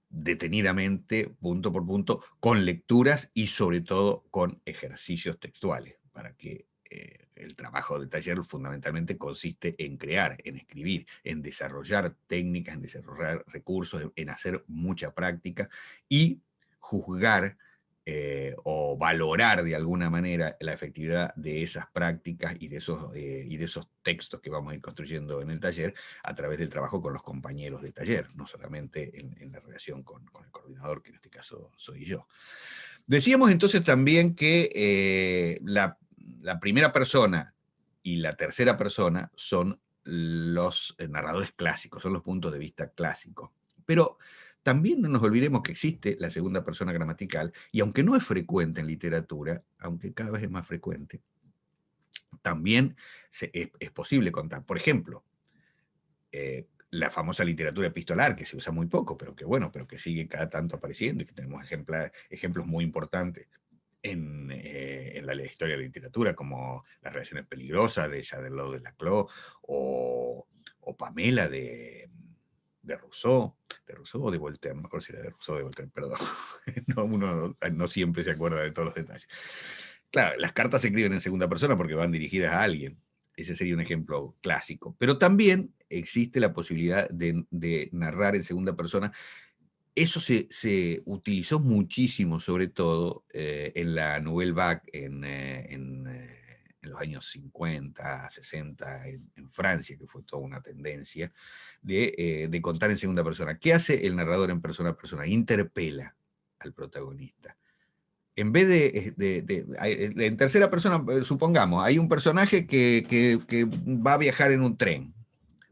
detenidamente, punto por punto, con lecturas y sobre todo con ejercicios textuales, para que el trabajo de taller fundamentalmente consiste en crear, en escribir, en desarrollar técnicas, en desarrollar recursos, en hacer mucha práctica y juzgar o valorar de alguna manera la efectividad de esas prácticas y de esos textos que vamos a ir construyendo en el taller a través del trabajo con los compañeros de taller, no solamente en la relación con el coordinador, que en este caso soy yo. Decíamos entonces también que la primera persona y la tercera persona son los narradores clásicos, son los puntos de vista clásicos. Pero también no nos olvidemos que existe la segunda persona gramatical, y aunque no es frecuente en literatura, aunque cada vez es más frecuente, también es posible contar. Por ejemplo, la famosa literatura epistolar, que se usa muy poco, pero que bueno, pero que sigue cada tanto apareciendo y que tenemos ejemplos muy importantes en la historia de la literatura, como Las relaciones peligrosas de Chaderlot de Laclos o Pamela de Rousseau o de Voltaire, no me acuerdo si era de Rousseau o de Voltaire, perdón. No, uno no siempre se acuerda de todos los detalles. Claro, las cartas se escriben en segunda persona porque van dirigidas a alguien. Ese sería un ejemplo clásico. Pero también existe la posibilidad de narrar en segunda persona. Eso se utilizó muchísimo, sobre todo en la Nouvelle Vague en los años 50, 60, en Francia, que fue toda una tendencia, de contar en segunda persona. ¿Qué hace el narrador en persona a persona? Interpela al protagonista. En vez en tercera persona, supongamos, hay un personaje que va a viajar en un tren.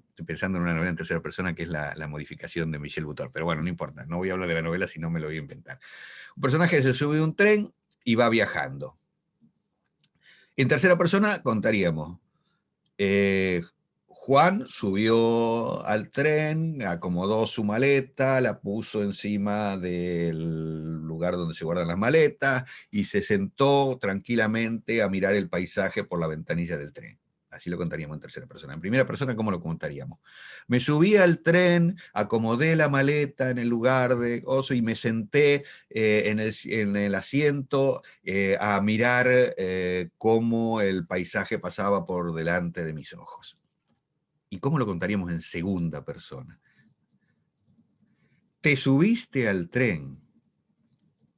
Estoy pensando en una novela en tercera persona que es la modificación de Michel Butor, pero bueno, no importa, no voy a hablar de la novela si no me lo voy a inventar. Un personaje se sube a un tren y va viajando. En tercera persona contaríamos, Juan subió al tren, acomodó su maleta, la puso encima del lugar donde se guardan las maletas y se sentó tranquilamente a mirar el paisaje por la ventanilla del tren. Así lo contaríamos en tercera persona. En primera persona, ¿cómo lo contaríamos? Me subí al tren, acomodé la maleta en el lugar de oso y me senté en el asiento a mirar cómo el paisaje pasaba por delante de mis ojos. ¿Y cómo lo contaríamos en segunda persona? Te subiste al tren,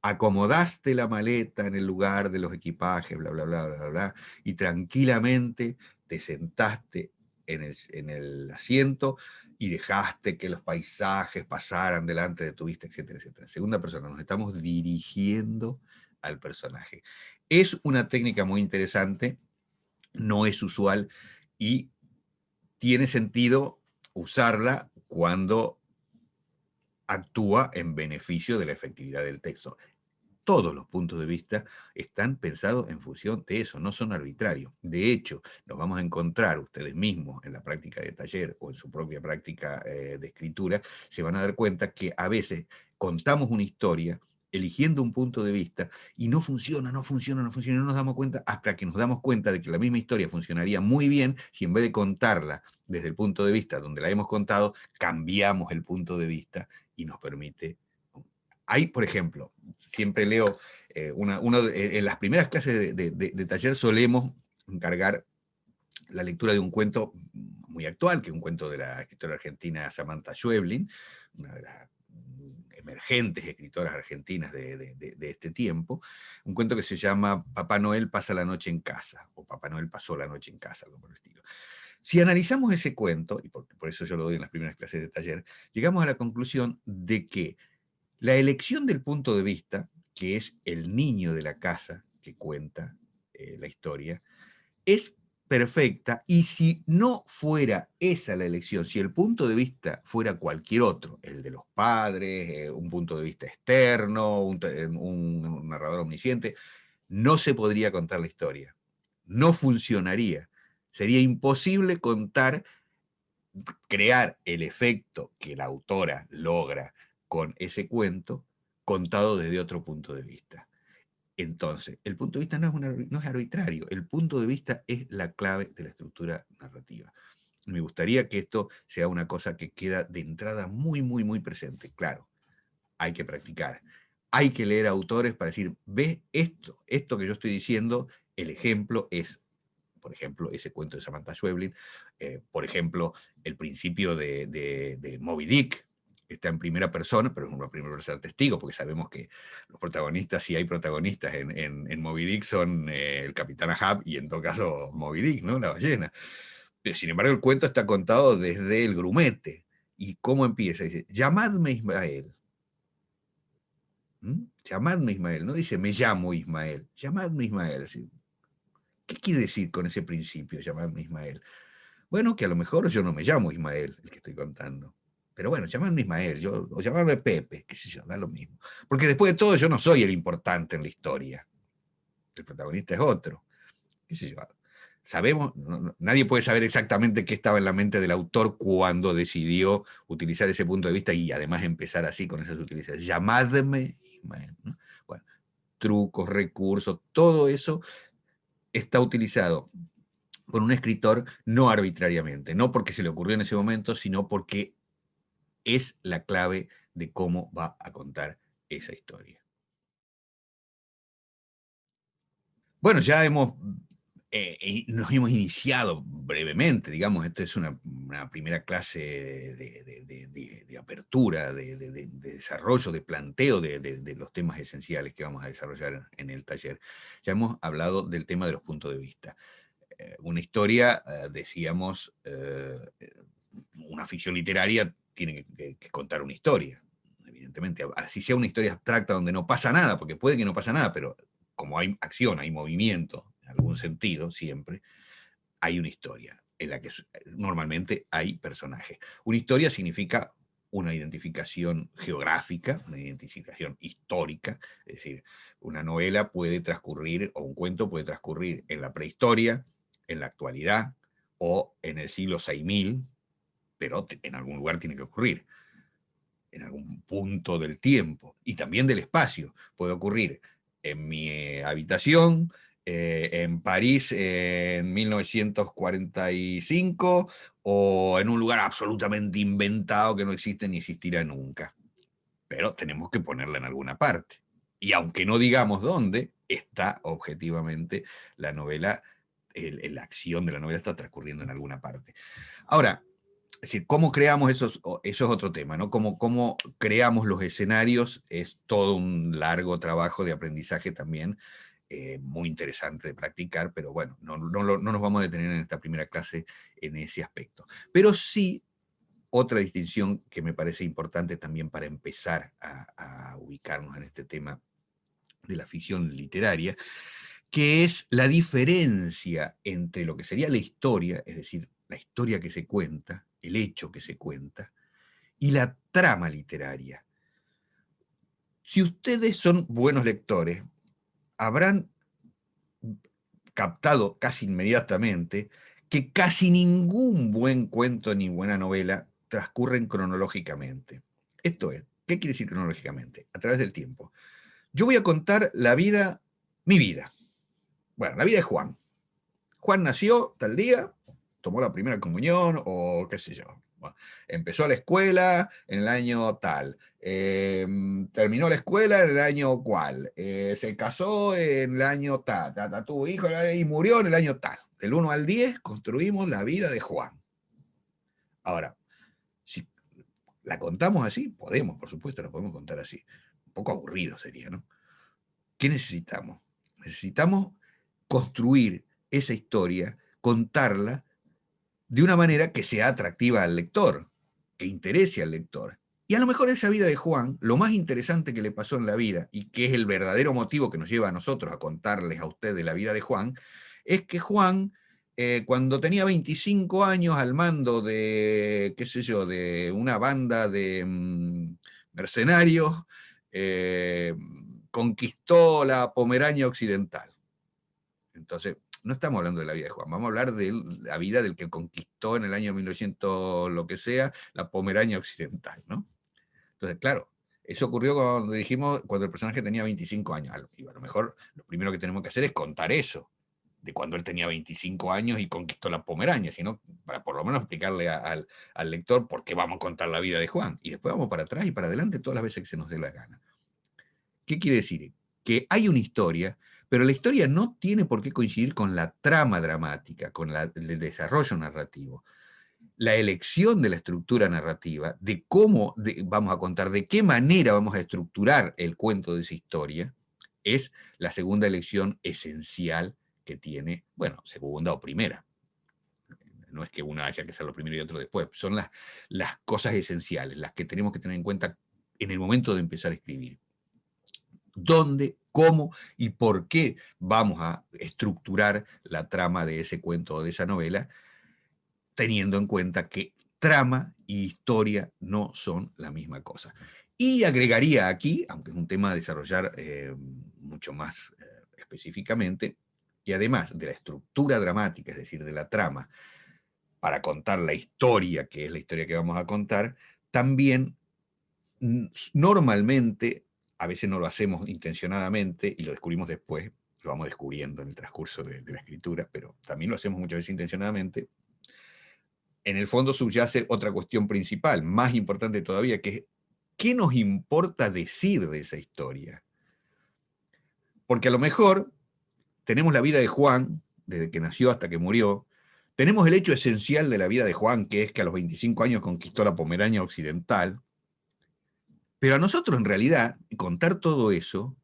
acomodaste la maleta en el lugar de los equipajes, bla, bla, bla, bla, bla, y tranquilamente te sentaste en el asiento y dejaste que los paisajes pasaran delante de tu vista, etcétera, etcétera. Segunda persona, nos estamos dirigiendo al personaje. Es una técnica muy interesante, no es usual y tiene sentido usarla cuando actúa en beneficio de la efectividad del texto. Todos los puntos de vista están pensados en función de eso, no son arbitrarios. De hecho, los vamos a encontrar ustedes mismos en la práctica de taller o en su propia práctica de escritura, se van a dar cuenta que a veces contamos una historia eligiendo un punto de vista y no funciona, no funciona, no funciona, y no nos damos cuenta hasta que nos damos cuenta de que la misma historia funcionaría muy bien si en vez de contarla desde el punto de vista donde la hemos contado, cambiamos el punto de vista y nos permite. Hay, por ejemplo, siempre leo, en las primeras clases de taller solemos encargar la lectura de un cuento muy actual, que es un cuento de la escritora argentina Samantha Schweblin, una de las emergentes escritoras argentinas de este tiempo, un cuento que se llama Papá Noel pasa la noche en casa, o Papá Noel pasó la noche en casa, algo por el estilo. Si analizamos ese cuento, y por eso yo lo doy en las primeras clases de taller, llegamos a la conclusión de que la elección del punto de vista, que es el niño de la casa que cuenta la historia, es perfecta, y si no fuera esa la elección, si el punto de vista fuera cualquier otro, el de los padres, un punto de vista externo, un narrador omnisciente, no se podría contar la historia, no funcionaría. Sería imposible crear el efecto que la autora logra con ese cuento contado desde otro punto de vista. Entonces, el punto de vista no es arbitrario, el punto de vista es la clave de la estructura narrativa. Me gustaría que esto sea una cosa que queda de entrada muy, muy, muy presente. Claro, hay que practicar, hay que leer autores para decir, ¿ves esto que yo estoy diciendo? El ejemplo es, por ejemplo, ese cuento de Samantha Schweblin, por ejemplo, el principio de Moby Dick, está en primera persona, pero es una primera persona testigo, porque sabemos que los protagonistas, si hay protagonistas en Moby Dick, son el capitán Ahab y en todo caso Moby Dick, ¿no? La ballena. Pero, sin embargo, el cuento está contado desde el grumete. ¿Y cómo empieza? Dice, llamadme Ismael. Llamadme Ismael, no dice me llamo Ismael, llamadme Ismael. Así, ¿qué quiere decir con ese principio, llamadme Ismael? Bueno, que a lo mejor yo no me llamo Ismael, el que estoy contando. Pero bueno, llamadme Ismael, o llamadme Pepe, qué sé yo, da lo mismo. Porque después de todo yo no soy el importante en la historia. El protagonista es otro. Qué sé yo. Sabemos, nadie puede saber exactamente qué estaba en la mente del autor cuando decidió utilizar ese punto de vista y además empezar así con esas utilizaciones. Llamadme Ismael, ¿no? Bueno, trucos, recursos, todo eso está utilizado por un escritor no arbitrariamente, no porque se le ocurrió en ese momento, sino porque es la clave de cómo va a contar esa historia. Bueno, ya nos hemos iniciado brevemente, digamos, esto es una primera clase de apertura, de desarrollo, de planteo de los temas esenciales que vamos a desarrollar en el taller. Ya hemos hablado del tema de los puntos de vista. Una historia, decíamos, una ficción literaria tiene que contar una historia, evidentemente, así sea una historia abstracta donde no pasa nada, porque puede que no pasa nada, pero como hay acción, hay movimiento, en algún sentido, siempre, hay una historia en la que normalmente hay personajes. Una historia significa una identificación geográfica, una identificación histórica, es decir, una novela puede transcurrir, o un cuento puede transcurrir en la prehistoria, en la actualidad, o en el siglo 6000, pero en algún lugar tiene que ocurrir, en algún punto del tiempo y también del espacio. Puede ocurrir en mi habitación, en París en 1945, o en un lugar absolutamente inventado que no existe ni existirá nunca. Pero tenemos que ponerla en alguna parte. Y aunque no digamos dónde, está objetivamente la novela, la acción de la novela está transcurriendo en alguna parte. Ahora, es decir, cómo creamos eso es otro tema, ¿no? Cómo creamos los escenarios es todo un largo trabajo de aprendizaje también, muy interesante de practicar, pero bueno, no nos vamos a detener en esta primera clase en ese aspecto. Pero sí, otra distinción que me parece importante también para empezar a ubicarnos en este tema de la ficción literaria, que es la diferencia entre lo que sería la historia, es decir, la historia que se cuenta, el hecho que se cuenta, y la trama literaria. Si ustedes son buenos lectores, habrán captado casi inmediatamente que casi ningún buen cuento ni buena novela transcurren cronológicamente. Esto es, ¿qué quiere decir cronológicamente? A través del tiempo. Yo voy a contar mi vida. Bueno, la vida de Juan. Juan nació tal día, tomó la primera comunión o qué sé yo. Bueno, empezó la escuela en el año tal, terminó la escuela en el año cual, se casó en el año tal, tuvo hijos y murió en el año tal. Del 1 al 10 construimos la vida de Juan. Ahora, si ¿La contamos así? Podemos, por supuesto, la podemos contar así. Un poco aburrido sería, ¿no? ¿Qué necesitamos? Necesitamos construir esa historia, contarla de una manera que sea atractiva al lector, que interese al lector. Y a lo mejor esa vida de Juan, lo más interesante que le pasó en la vida, y que es el verdadero motivo que nos lleva a nosotros a contarles a ustedes la vida de Juan, es que Juan, cuando tenía 25 años al mando de, qué sé yo, de una banda de mercenarios, eh, conquistó la Pomerania Occidental. Entonces, no estamos hablando de la vida de Juan, vamos a hablar de la vida del que conquistó en el año 1900, lo que sea, la Pomerania Occidental, ¿no? Entonces, claro, eso ocurrió cuando dijimos, cuando el personaje tenía 25 años. Y a lo mejor lo primero que tenemos que hacer es contar eso, de cuando él tenía 25 años y conquistó la Pomerania, sino para por lo menos explicarle al lector por qué vamos a contar la vida de Juan. Y después vamos para atrás y para adelante todas las veces que se nos dé la gana. ¿Qué quiere decir? Que hay una historia, pero la historia no tiene por qué coincidir con la trama dramática, con el desarrollo narrativo. La elección de la estructura narrativa, de cómo vamos a contar, de qué manera vamos a estructurar el cuento de esa historia, es la segunda elección esencial que tiene, bueno, segunda o primera. No es que uno haya que hacer lo primero y otro después, son las cosas esenciales, las que tenemos que tener en cuenta en el momento de empezar a escribir. Dónde, cómo y por qué vamos a estructurar la trama de ese cuento o de esa novela, teniendo en cuenta que trama y historia no son la misma cosa. Y agregaría aquí, aunque es un tema a desarrollar mucho más específicamente, y además de la estructura dramática, es decir, de la trama, para contar la historia, que es la historia que vamos a contar, también normalmente, a veces no lo hacemos intencionadamente y lo descubrimos después, lo vamos descubriendo en el transcurso de la escritura, pero también lo hacemos muchas veces intencionadamente. En el fondo subyace otra cuestión principal, más importante todavía, que es ¿qué nos importa decir de esa historia? Porque a lo mejor tenemos la vida de Juan, desde que nació hasta que murió, tenemos el hecho esencial de la vida de Juan, que es que a los 25 años conquistó la Pomerania Occidental, pero a nosotros en realidad contar todo eso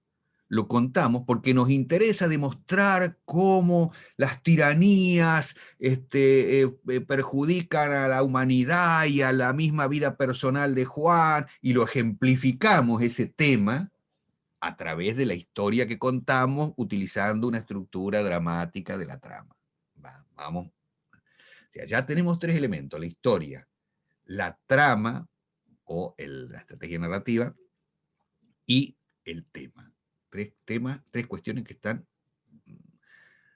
lo contamos porque nos interesa demostrar cómo las tiranías perjudican a la humanidad y a la misma vida personal de Juan, y lo ejemplificamos ese tema a través de la historia que contamos utilizando una estructura dramática de la trama. Vamos. O sea, ya tenemos tres elementos: la historia, la trama o la estrategia narrativa y el tema. Tres temas, tres cuestiones que están,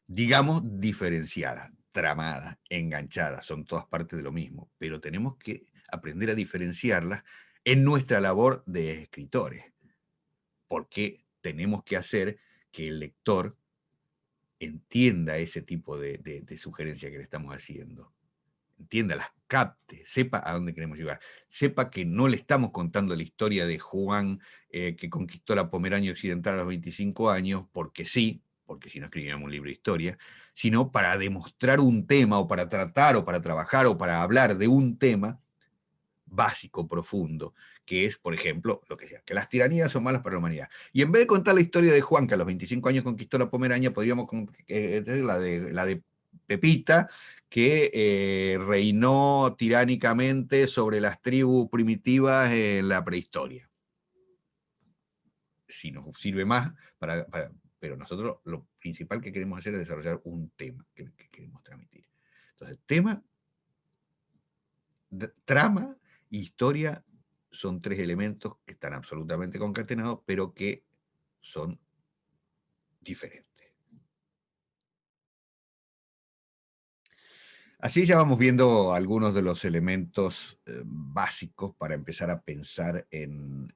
digamos, diferenciadas, tramadas, enganchadas, son todas partes de lo mismo, pero tenemos que aprender a diferenciarlas en nuestra labor de escritores, porque tenemos que hacer que el lector entienda ese tipo de sugerencia que le estamos haciendo, entienda, las capte, sepa a dónde queremos llegar, sepa que no le estamos contando la historia de Juan que conquistó la Pomerania Occidental a los 25 años, porque sí, porque si no escribiríamos un libro de historia, sino para demostrar un tema, o para tratar, o para trabajar, o para hablar de un tema básico, profundo, que es, por ejemplo, lo que sea, que las tiranías son malas para la humanidad. Y en vez de contar la historia de Juan, que a los 25 años conquistó la Pomerania, podríamos la de Pepita, que reinó tiránicamente sobre las tribus primitivas en la prehistoria. Si nos sirve más, pero nosotros lo principal que queremos hacer es desarrollar un tema que queremos transmitir. Entonces, tema, trama y historia son tres elementos que están absolutamente concatenados, pero que son diferentes. Así ya vamos viendo algunos de los elementos básicos para empezar a pensar en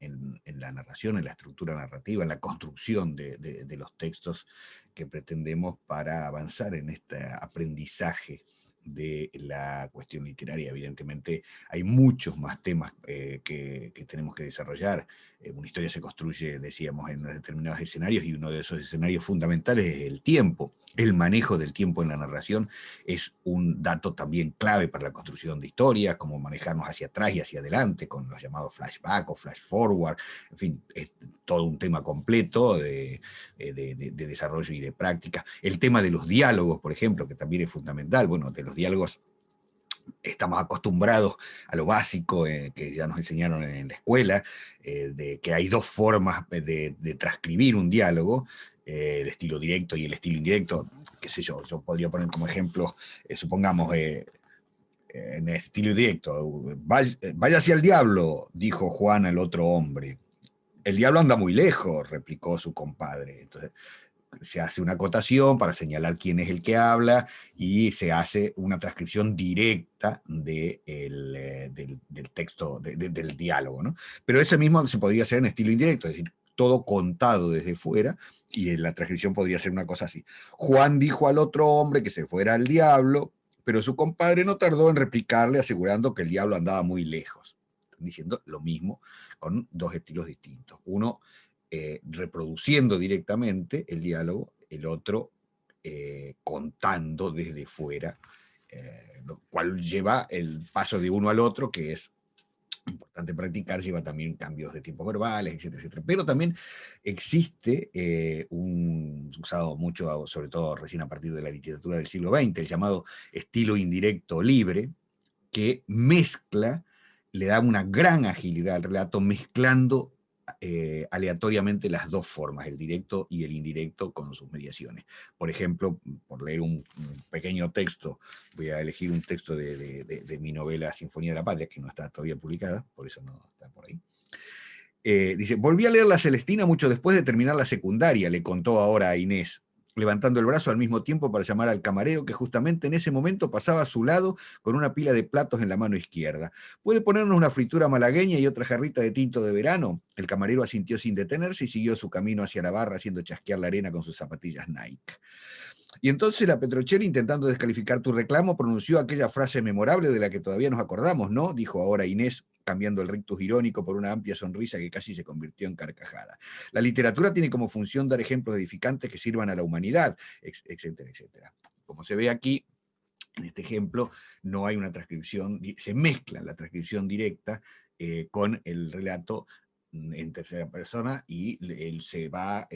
la narración, en la estructura narrativa, en la construcción de los textos que pretendemos para avanzar en este aprendizaje de la cuestión literaria. Evidentemente hay muchos más temas que tenemos que desarrollar. Una historia se construye, decíamos, en determinados escenarios, y uno de esos escenarios fundamentales es el tiempo. El manejo del tiempo en la narración es un dato también clave para la construcción de historias, como manejarnos hacia atrás y hacia adelante con los llamados flashback o flash forward. En fin, es todo un tema completo de desarrollo y de práctica. El tema de los diálogos, por ejemplo, que también es fundamental. Bueno, de los diálogos estamos acostumbrados a lo básico que ya nos enseñaron en la escuela, de que hay dos formas de transcribir un diálogo, el estilo directo y el estilo indirecto. Qué sé yo podría poner como ejemplo, supongamos, en el estilo directo, vaya hacia el diablo, dijo Juan al otro hombre. El diablo anda muy lejos, replicó su compadre. Entonces, se hace una acotación para señalar quién es el que habla y se hace una transcripción directa del texto, del diálogo, ¿no? Pero ese mismo se podría hacer en estilo indirecto, es decir, todo contado desde fuera, y en la transcripción podría ser una cosa así. Juan dijo al otro hombre que se fuera al diablo, pero su compadre no tardó en replicarle, asegurando que el diablo andaba muy lejos. Están diciendo lo mismo con dos estilos distintos. Uno reproduciendo directamente el diálogo, el otro contando desde fuera, lo cual lleva el paso de uno al otro, que es importante practicar, lleva también cambios de tiempos verbales, etcétera, etcétera. Pero también existe usado mucho, sobre todo recién a partir de la literatura del siglo XX, el llamado estilo indirecto libre, que mezcla, le da una gran agilidad al relato, mezclando aleatoriamente las dos formas, el directo y el indirecto, con sus mediaciones. Por ejemplo, por leer un pequeño texto, voy a elegir un texto de mi novela Sinfonía de la Patria, que no está todavía publicada, por eso no está por ahí. Dice, volví a leer La Celestina mucho después de terminar la secundaria, le contó ahora a Inés, levantando el brazo al mismo tiempo para llamar al camarero, que justamente en ese momento pasaba a su lado con una pila de platos en la mano izquierda. ¿Puede ponernos una fritura malagueña y otra jarrita de tinto de verano? El camarero asintió sin detenerse y siguió su camino hacia la barra, haciendo chasquear la arena con sus zapatillas Nike. Y entonces la Petrocelli, intentando descalificar tu reclamo, pronunció aquella frase memorable de la que todavía nos acordamos, ¿no? Dijo ahora Inés, cambiando el rictus irónico por una amplia sonrisa que casi se convirtió en carcajada. La literatura tiene como función dar ejemplos edificantes que sirvan a la humanidad, etcétera, etcétera. Como se ve aquí, en este ejemplo, no hay una transcripción, se mezcla la transcripción directa con el relato en tercera persona, y él se va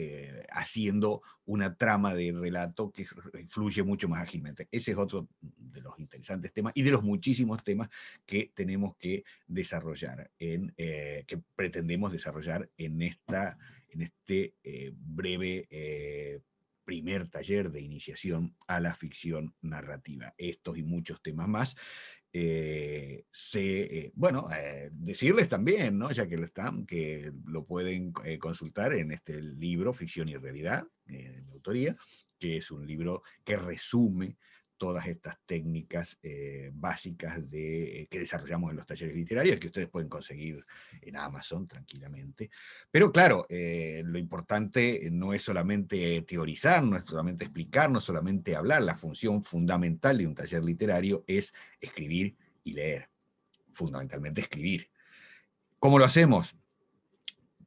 haciendo una trama de relato que fluye mucho más ágilmente. Ese es otro de los interesantes temas y de los muchísimos temas que tenemos que desarrollar, que pretendemos desarrollar en este breve primer taller de iniciación a la ficción narrativa. Estos y muchos temas más. Decirles también, ¿no? Ya que que lo pueden consultar en este libro, Ficción y Realidad, de mi autoría, que es un libro que resume todas estas técnicas básicas que desarrollamos en los talleres literarios, que ustedes pueden conseguir en Amazon tranquilamente. Pero claro, lo importante no es solamente teorizar, no es solamente explicar, no es solamente hablar. La función fundamental de un taller literario es escribir y leer. Fundamentalmente escribir. ¿Cómo lo hacemos?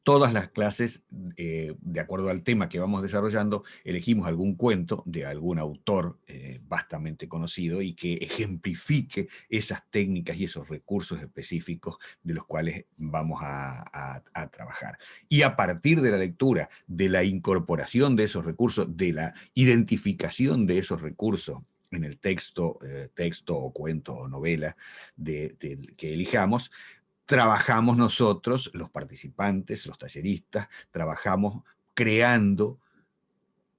Todas las clases, de acuerdo al tema que vamos desarrollando, elegimos algún cuento de algún autor vastamente conocido y que ejemplifique esas técnicas y esos recursos específicos de los cuales vamos a trabajar. Y a partir de la lectura, de la incorporación de esos recursos, de la identificación de esos recursos en el texto o cuento o novela que elijamos, trabajamos nosotros, los participantes, los talleristas, trabajamos creando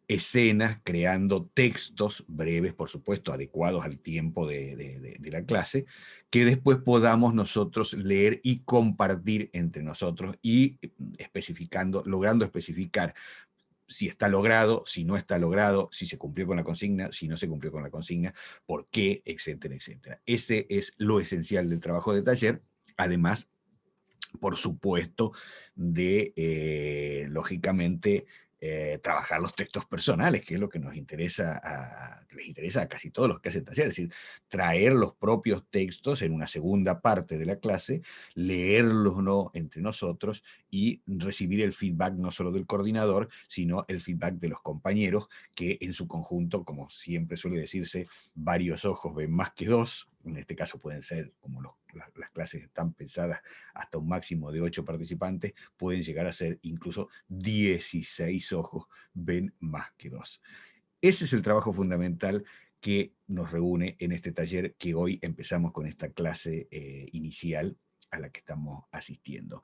escenas, creando textos breves, por supuesto, adecuados al tiempo de la clase, que después podamos nosotros leer y compartir entre nosotros, y logrando especificar si está logrado, si no está logrado, si se cumplió con la consigna, si no se cumplió con la consigna, por qué, etcétera, etcétera. Ese es lo esencial del trabajo de taller. Además, por supuesto, lógicamente, trabajar los textos personales, que es lo que nos interesa que les interesa a casi todos los que hacen taller, es decir, traer los propios textos en una segunda parte de la clase, leerlos, ¿no?, entre nosotros y recibir el feedback no solo del coordinador, sino el feedback de los compañeros, que en su conjunto, como siempre suele decirse, varios ojos ven más que dos. En este caso pueden ser, como las clases están pensadas hasta un máximo de 8 participantes, pueden llegar a ser incluso 16 ojos ven más que dos. Ese es el trabajo fundamental que nos reúne en este taller, que hoy empezamos con esta clase inicial a la que estamos asistiendo.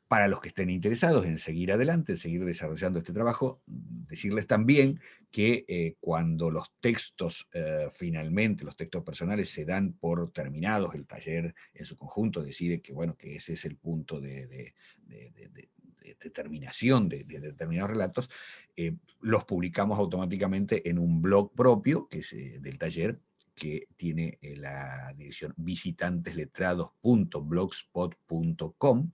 Para los que estén interesados en seguir adelante, en seguir desarrollando este trabajo, decirles también que cuando los textos, finalmente, los textos personales se dan por terminados, el taller en su conjunto decide que, bueno, que ese es el punto de terminación de determinados relatos, los publicamos automáticamente en un blog propio, que es del taller, que tiene la dirección visitantesletrados.blogspot.com,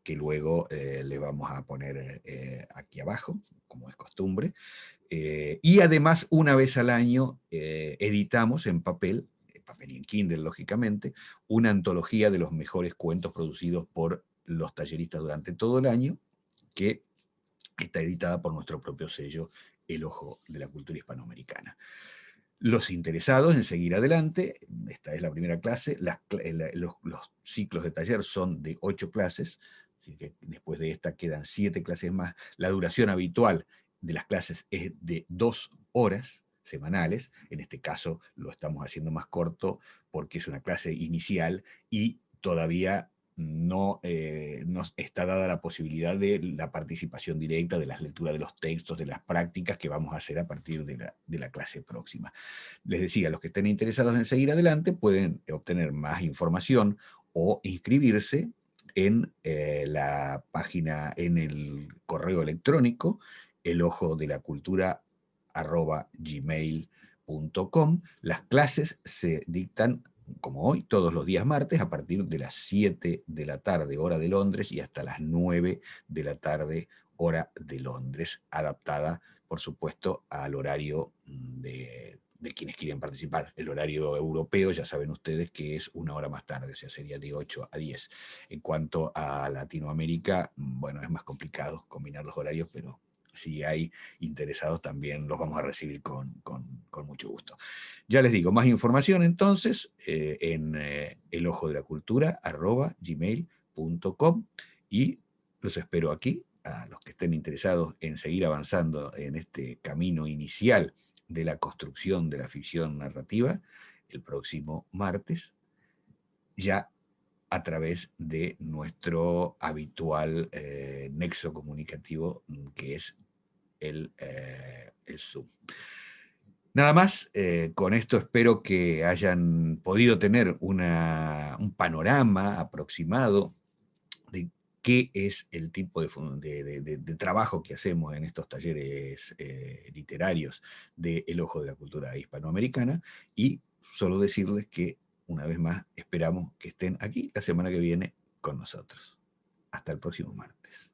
que luego le vamos a poner aquí abajo, como es costumbre. Y además, una vez al año, editamos en papel y en Kindle, lógicamente, una antología de los mejores cuentos producidos por los talleristas durante todo el año, que está editada por nuestro propio sello, El Ojo de la Cultura Hispanoamericana. Los interesados en seguir adelante, esta es la primera clase, los ciclos de taller son de 8 clases, así que después de esta quedan 7 clases más. La duración habitual de las clases es de 2 horas semanales, en este caso lo estamos haciendo más corto porque es una clase inicial y todavía no nos está dada la posibilidad de la participación directa, de las lecturas de los textos, de las prácticas que vamos a hacer a partir de la clase próxima. Les decía, los que estén interesados en seguir adelante pueden obtener más información o inscribirse en la página, en el correo electrónico, elojodelacultura@gmail.com. Las clases se dictan, como hoy, todos los días martes, a partir de las 7 de la tarde, hora de Londres, y hasta las 9 de la tarde, hora de Londres, adaptada, por supuesto, al horario de quienes quieren participar. El horario europeo, ya saben ustedes que es una hora más tarde, o sea, sería de 8 a 10. En cuanto a Latinoamérica, bueno, es más complicado combinar los horarios, pero si hay interesados también los vamos a recibir con mucho gusto. Ya les digo, más información entonces en elojodelacultura@gmail.com, y los espero aquí, a los que estén interesados en seguir avanzando en este camino inicial de la construcción de la ficción narrativa, el próximo martes, ya a través de nuestro habitual nexo comunicativo, que es el Zoom. Nada más, con esto espero que hayan podido tener un panorama aproximado de qué es el tipo de trabajo que hacemos en estos talleres literarios de El Ojo de la Cultura Hispanoamericana, y solo decirles que, una vez más, esperamos que estén aquí la semana que viene con nosotros. Hasta el próximo martes.